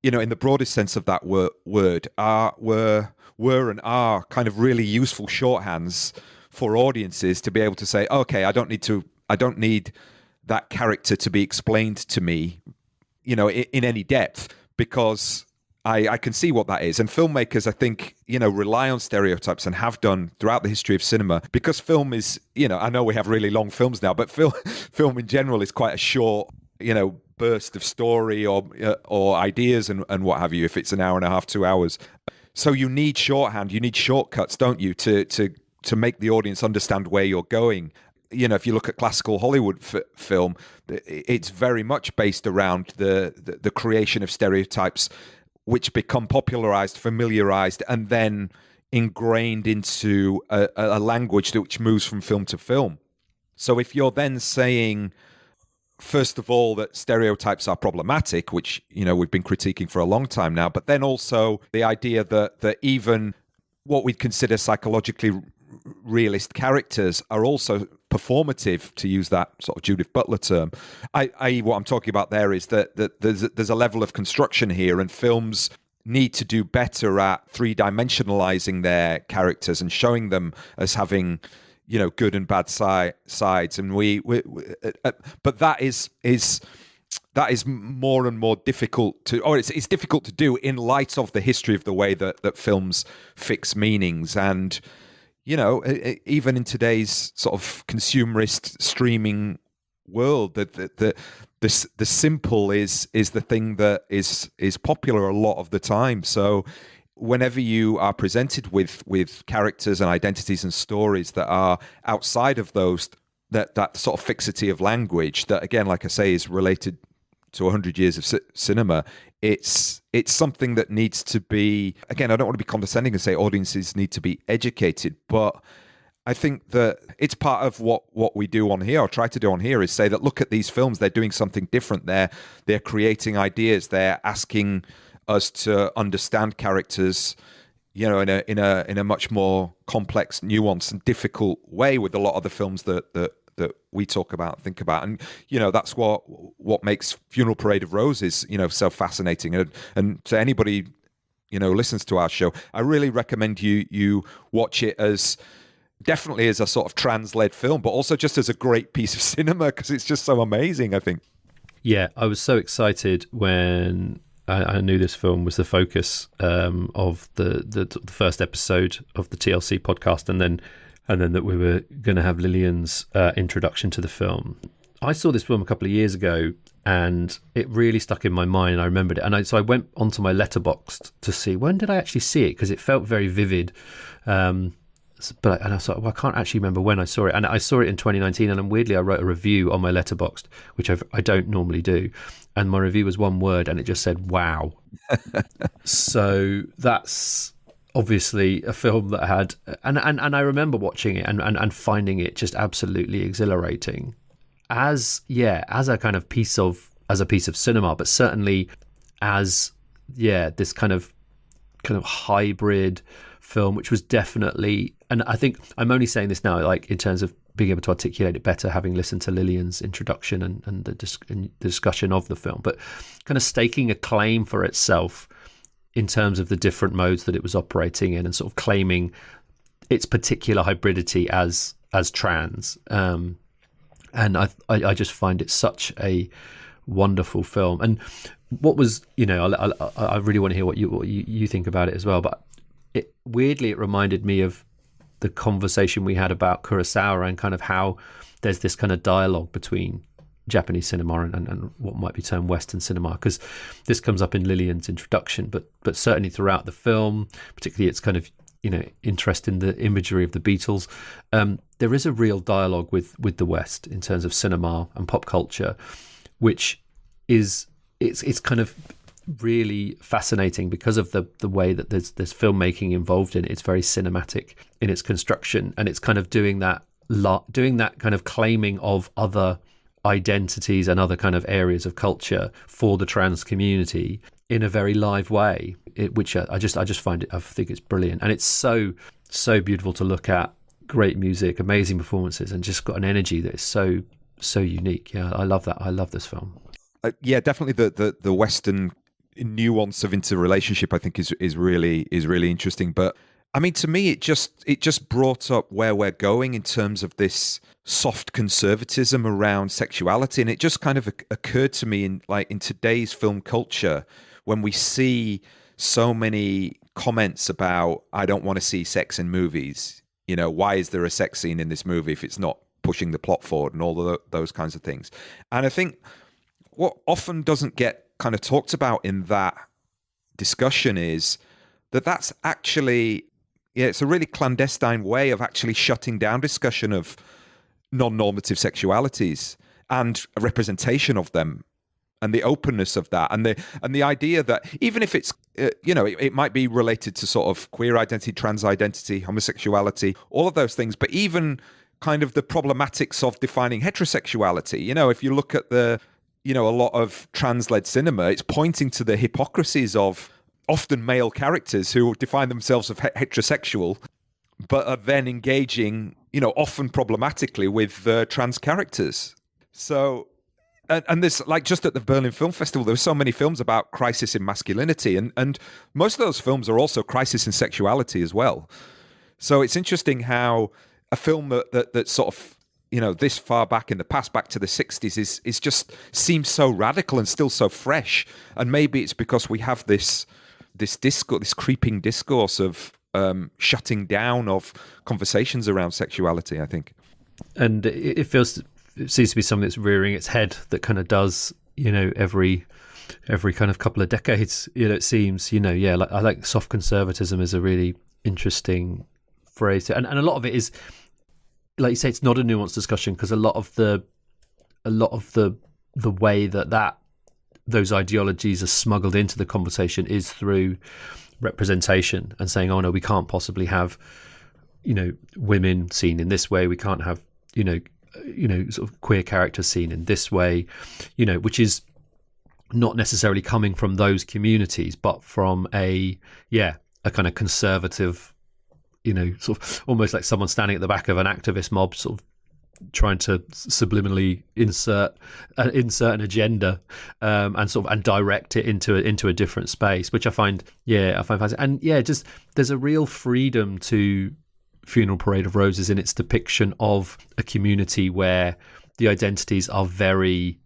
in the broadest sense of that word, were and are kind of really useful shorthands for audiences to be able to say, okay, I don't need that character to be explained to me, in any depth, because I can see what that is. And filmmakers, I think, rely on stereotypes and have done throughout the history of cinema, because film is, I know we have really long films now, but film in general is quite a short, burst of story or ideas and what have you, if it's an hour and a half, 2 hours. So you need shorthand, you need shortcuts, don't you, to make the audience understand where you're going. If you look at classical Hollywood film, it's very much based around the creation of stereotypes, which become popularized, familiarized, and then ingrained into a language which moves from film to film. So if you're then saying, first of all, that stereotypes are problematic, which, we've been critiquing for a long time now, but then also the idea that even what we'd consider psychologically realist characters are also performative, to use that sort of Judith Butler term. I what I'm talking about there is that there's a level of construction here, and films need to do better at three-dimensionalizing their characters and showing them as having, good and bad sides. And but that is more and more difficult it's difficult to do in light of the history of the way that films fix meanings. And, even in today's sort of consumerist streaming world, the simple is the thing that is popular a lot of the time. So whenever you are presented with characters and identities and stories that are outside of those, that sort of fixity of language that, again, like I say, is related to 100 years of cinema, it's something that needs to be, again, I don't want to be condescending and say audiences need to be educated, but I think that it's part of what we do on here, or try to do on here, is say that, look at these films, they're doing something different. They're creating ideas. They're asking us to understand characters, in a much more complex, nuanced, and difficult way with a lot of the films that we talk about, think about. And, that's what makes Funeral Parade of Roses, so fascinating. And to anybody, listens to our show, I really recommend you watch it as definitely as a sort of trans-led film, but also just as a great piece of cinema, because it's just so amazing, I think. Yeah, I was so excited when I knew this film was the focus of the first episode of the T.L.C podcast, and then that we were going to have Lillian's introduction to the film. I saw this film a couple of years ago, and it really stuck in my mind. I remembered it, and so I went onto my Letterboxd to see when did I actually see it, because it felt very vivid. But I thought, well, I can't actually remember when I saw it, and I saw it in 2019. And weirdly, I wrote a review on my Letterboxd, which I don't normally do, and my review was one word, and it just said "wow." So that's obviously a film that had, and I remember watching it and finding it just absolutely exhilarating, as a kind of piece of cinema, but certainly as this kind of hybrid film, which was definitely, and I think I'm only saying this now, like in terms of being able to articulate it better, having listened to Lillian's introduction and the discussion of the film, but kind of staking a claim for itself in terms of the different modes that it was operating in, and sort of claiming its particular hybridity as trans. And I just find it such a wonderful film. And what was, I really want to hear what you think about it as well, but it reminded me of the conversation we had about Kurosawa, and kind of how there's this kind of dialogue between Japanese cinema and what might be termed Western cinema, because this comes up in Lillian's introduction, but certainly throughout the film, particularly its kind of interest in the imagery of the Beatles. There is a real dialogue with the West in terms of cinema and pop culture, which is it's kind of really fascinating because of the way that there's filmmaking involved in it. It's very cinematic in its construction, and it's kind of doing that kind of claiming of other identities and other kind of areas of culture for the trans community in a very live way, which I just find it, I think it's brilliant, and it's so beautiful to look at. Great music, amazing performances, and just got an energy that is so unique. I love that. I love this film. Definitely the Western nuance of interrelationship, I think, is really interesting. But I mean, to me, it just brought up where we're going in terms of this soft conservatism around sexuality, and it just kind of occurred to me in today's film culture, when we see so many comments about, I don't want to see sex in movies. Why is there a sex scene in this movie if it's not pushing the plot forward, and all of those kinds of things. And I think what often doesn't get kind of talked about in that discussion is that that's actually, it's a really clandestine way of actually shutting down discussion of non-normative sexualities and a representation of them, and the openness of that, and the idea that even if it's it might be related to sort of queer identity, trans identity, homosexuality, all of those things, but even kind of the problematics of defining heterosexuality. If you look at a lot of trans-led cinema, it's pointing to the hypocrisies of often male characters who define themselves as heterosexual, but are then engaging, often problematically, with trans characters. So and there's like just at the Berlin Film Festival, there were so many films about crisis in masculinity, and most of those films are also crisis in sexuality as well. So it's interesting how a film that sort of, you know, this far back in the past, back to the 60s, is just seems so radical and still so fresh. And maybe it's because we have this discourse, this creeping discourse of shutting down of conversations around sexuality, I think. And it seems to be something that's rearing its head, that kind of does, you know, every kind of couple of decades, you know, it seems, you know, yeah, like, I like soft conservatism is a really interesting phrase. And a lot of it is, like you say, it's not a nuanced discussion, because a lot of the way that those ideologies are smuggled into the conversation is through representation and saying, oh no, we can't possibly have, you know, women seen in this way, we can't have, you know, sort of queer characters seen in this way, you know, which is not necessarily coming from those communities, but from a kind of conservative, you know, sort of almost like someone standing at the back of an activist mob, sort of trying to subliminally insert an agenda and direct it into a different space, which I find fascinating. And just there's a real freedom to Funeral Parade of Roses in its depiction of a community where the identities are very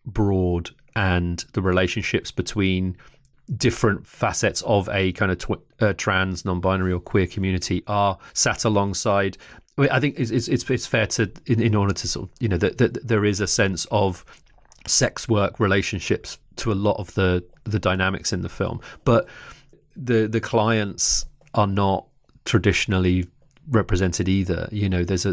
broad, and the relationships between different facets of a kind of trans, non-binary or queer community are sat alongside. I mean, I think it's fair to, in order to sort of, you know, that there is a sense of sex work relationships to a lot of the dynamics in the film, but the clients are not traditionally represented either. You know, there's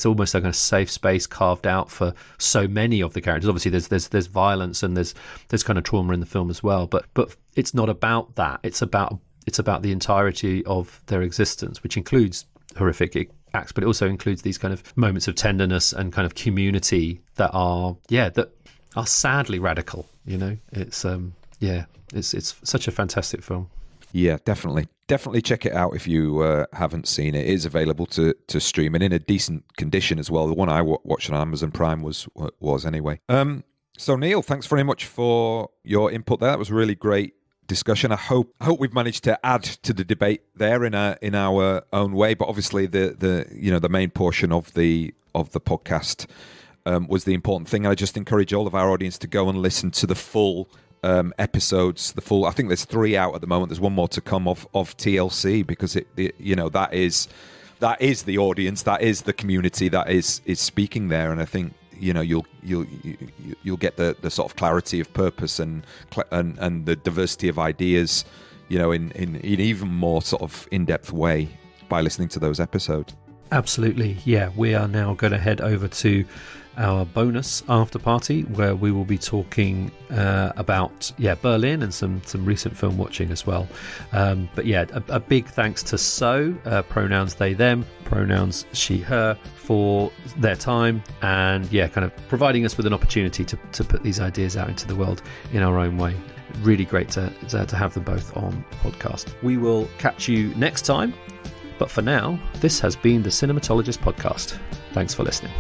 almost like a safe space carved out for so many of the characters. Obviously there's violence and there's kind of trauma in the film as well, but it's not about that. It's about the entirety of their existence, which includes horrific acts, but it also includes these kind of moments of tenderness and kind of community that are sadly radical. You know, it's such a fantastic film. Yeah, definitely check it out if you haven't seen it. It is available to stream and in a decent condition as well. The one I watched on Amazon Prime was anyway. So Neil, thanks very much for your input there. That was a really great discussion. I hope we've managed to add to the debate there in our own way. But obviously the main portion of the podcast was the important thing. I just encourage all of our audience to go and listen to the full episodes. I think there's 3 out at the moment. There's one more to come of T.L.C. because that is the audience, that is the community that is speaking there, and I think you'll get the sort of clarity of purpose and the diversity of ideas, in even more sort of in-depth way by listening to those episodes. Absolutely, yeah. We are now going to head over to our bonus after party where we will be talking about Berlin and some recent film watching as well. But a big thanks to So, pronouns they them, pronouns she her, for their time and kind of providing us with an opportunity to put these ideas out into the world in our own way. Really great to have them both on the podcast. We will catch you next time, but for now, this has been the Cinematologist Podcast. Thanks for listening.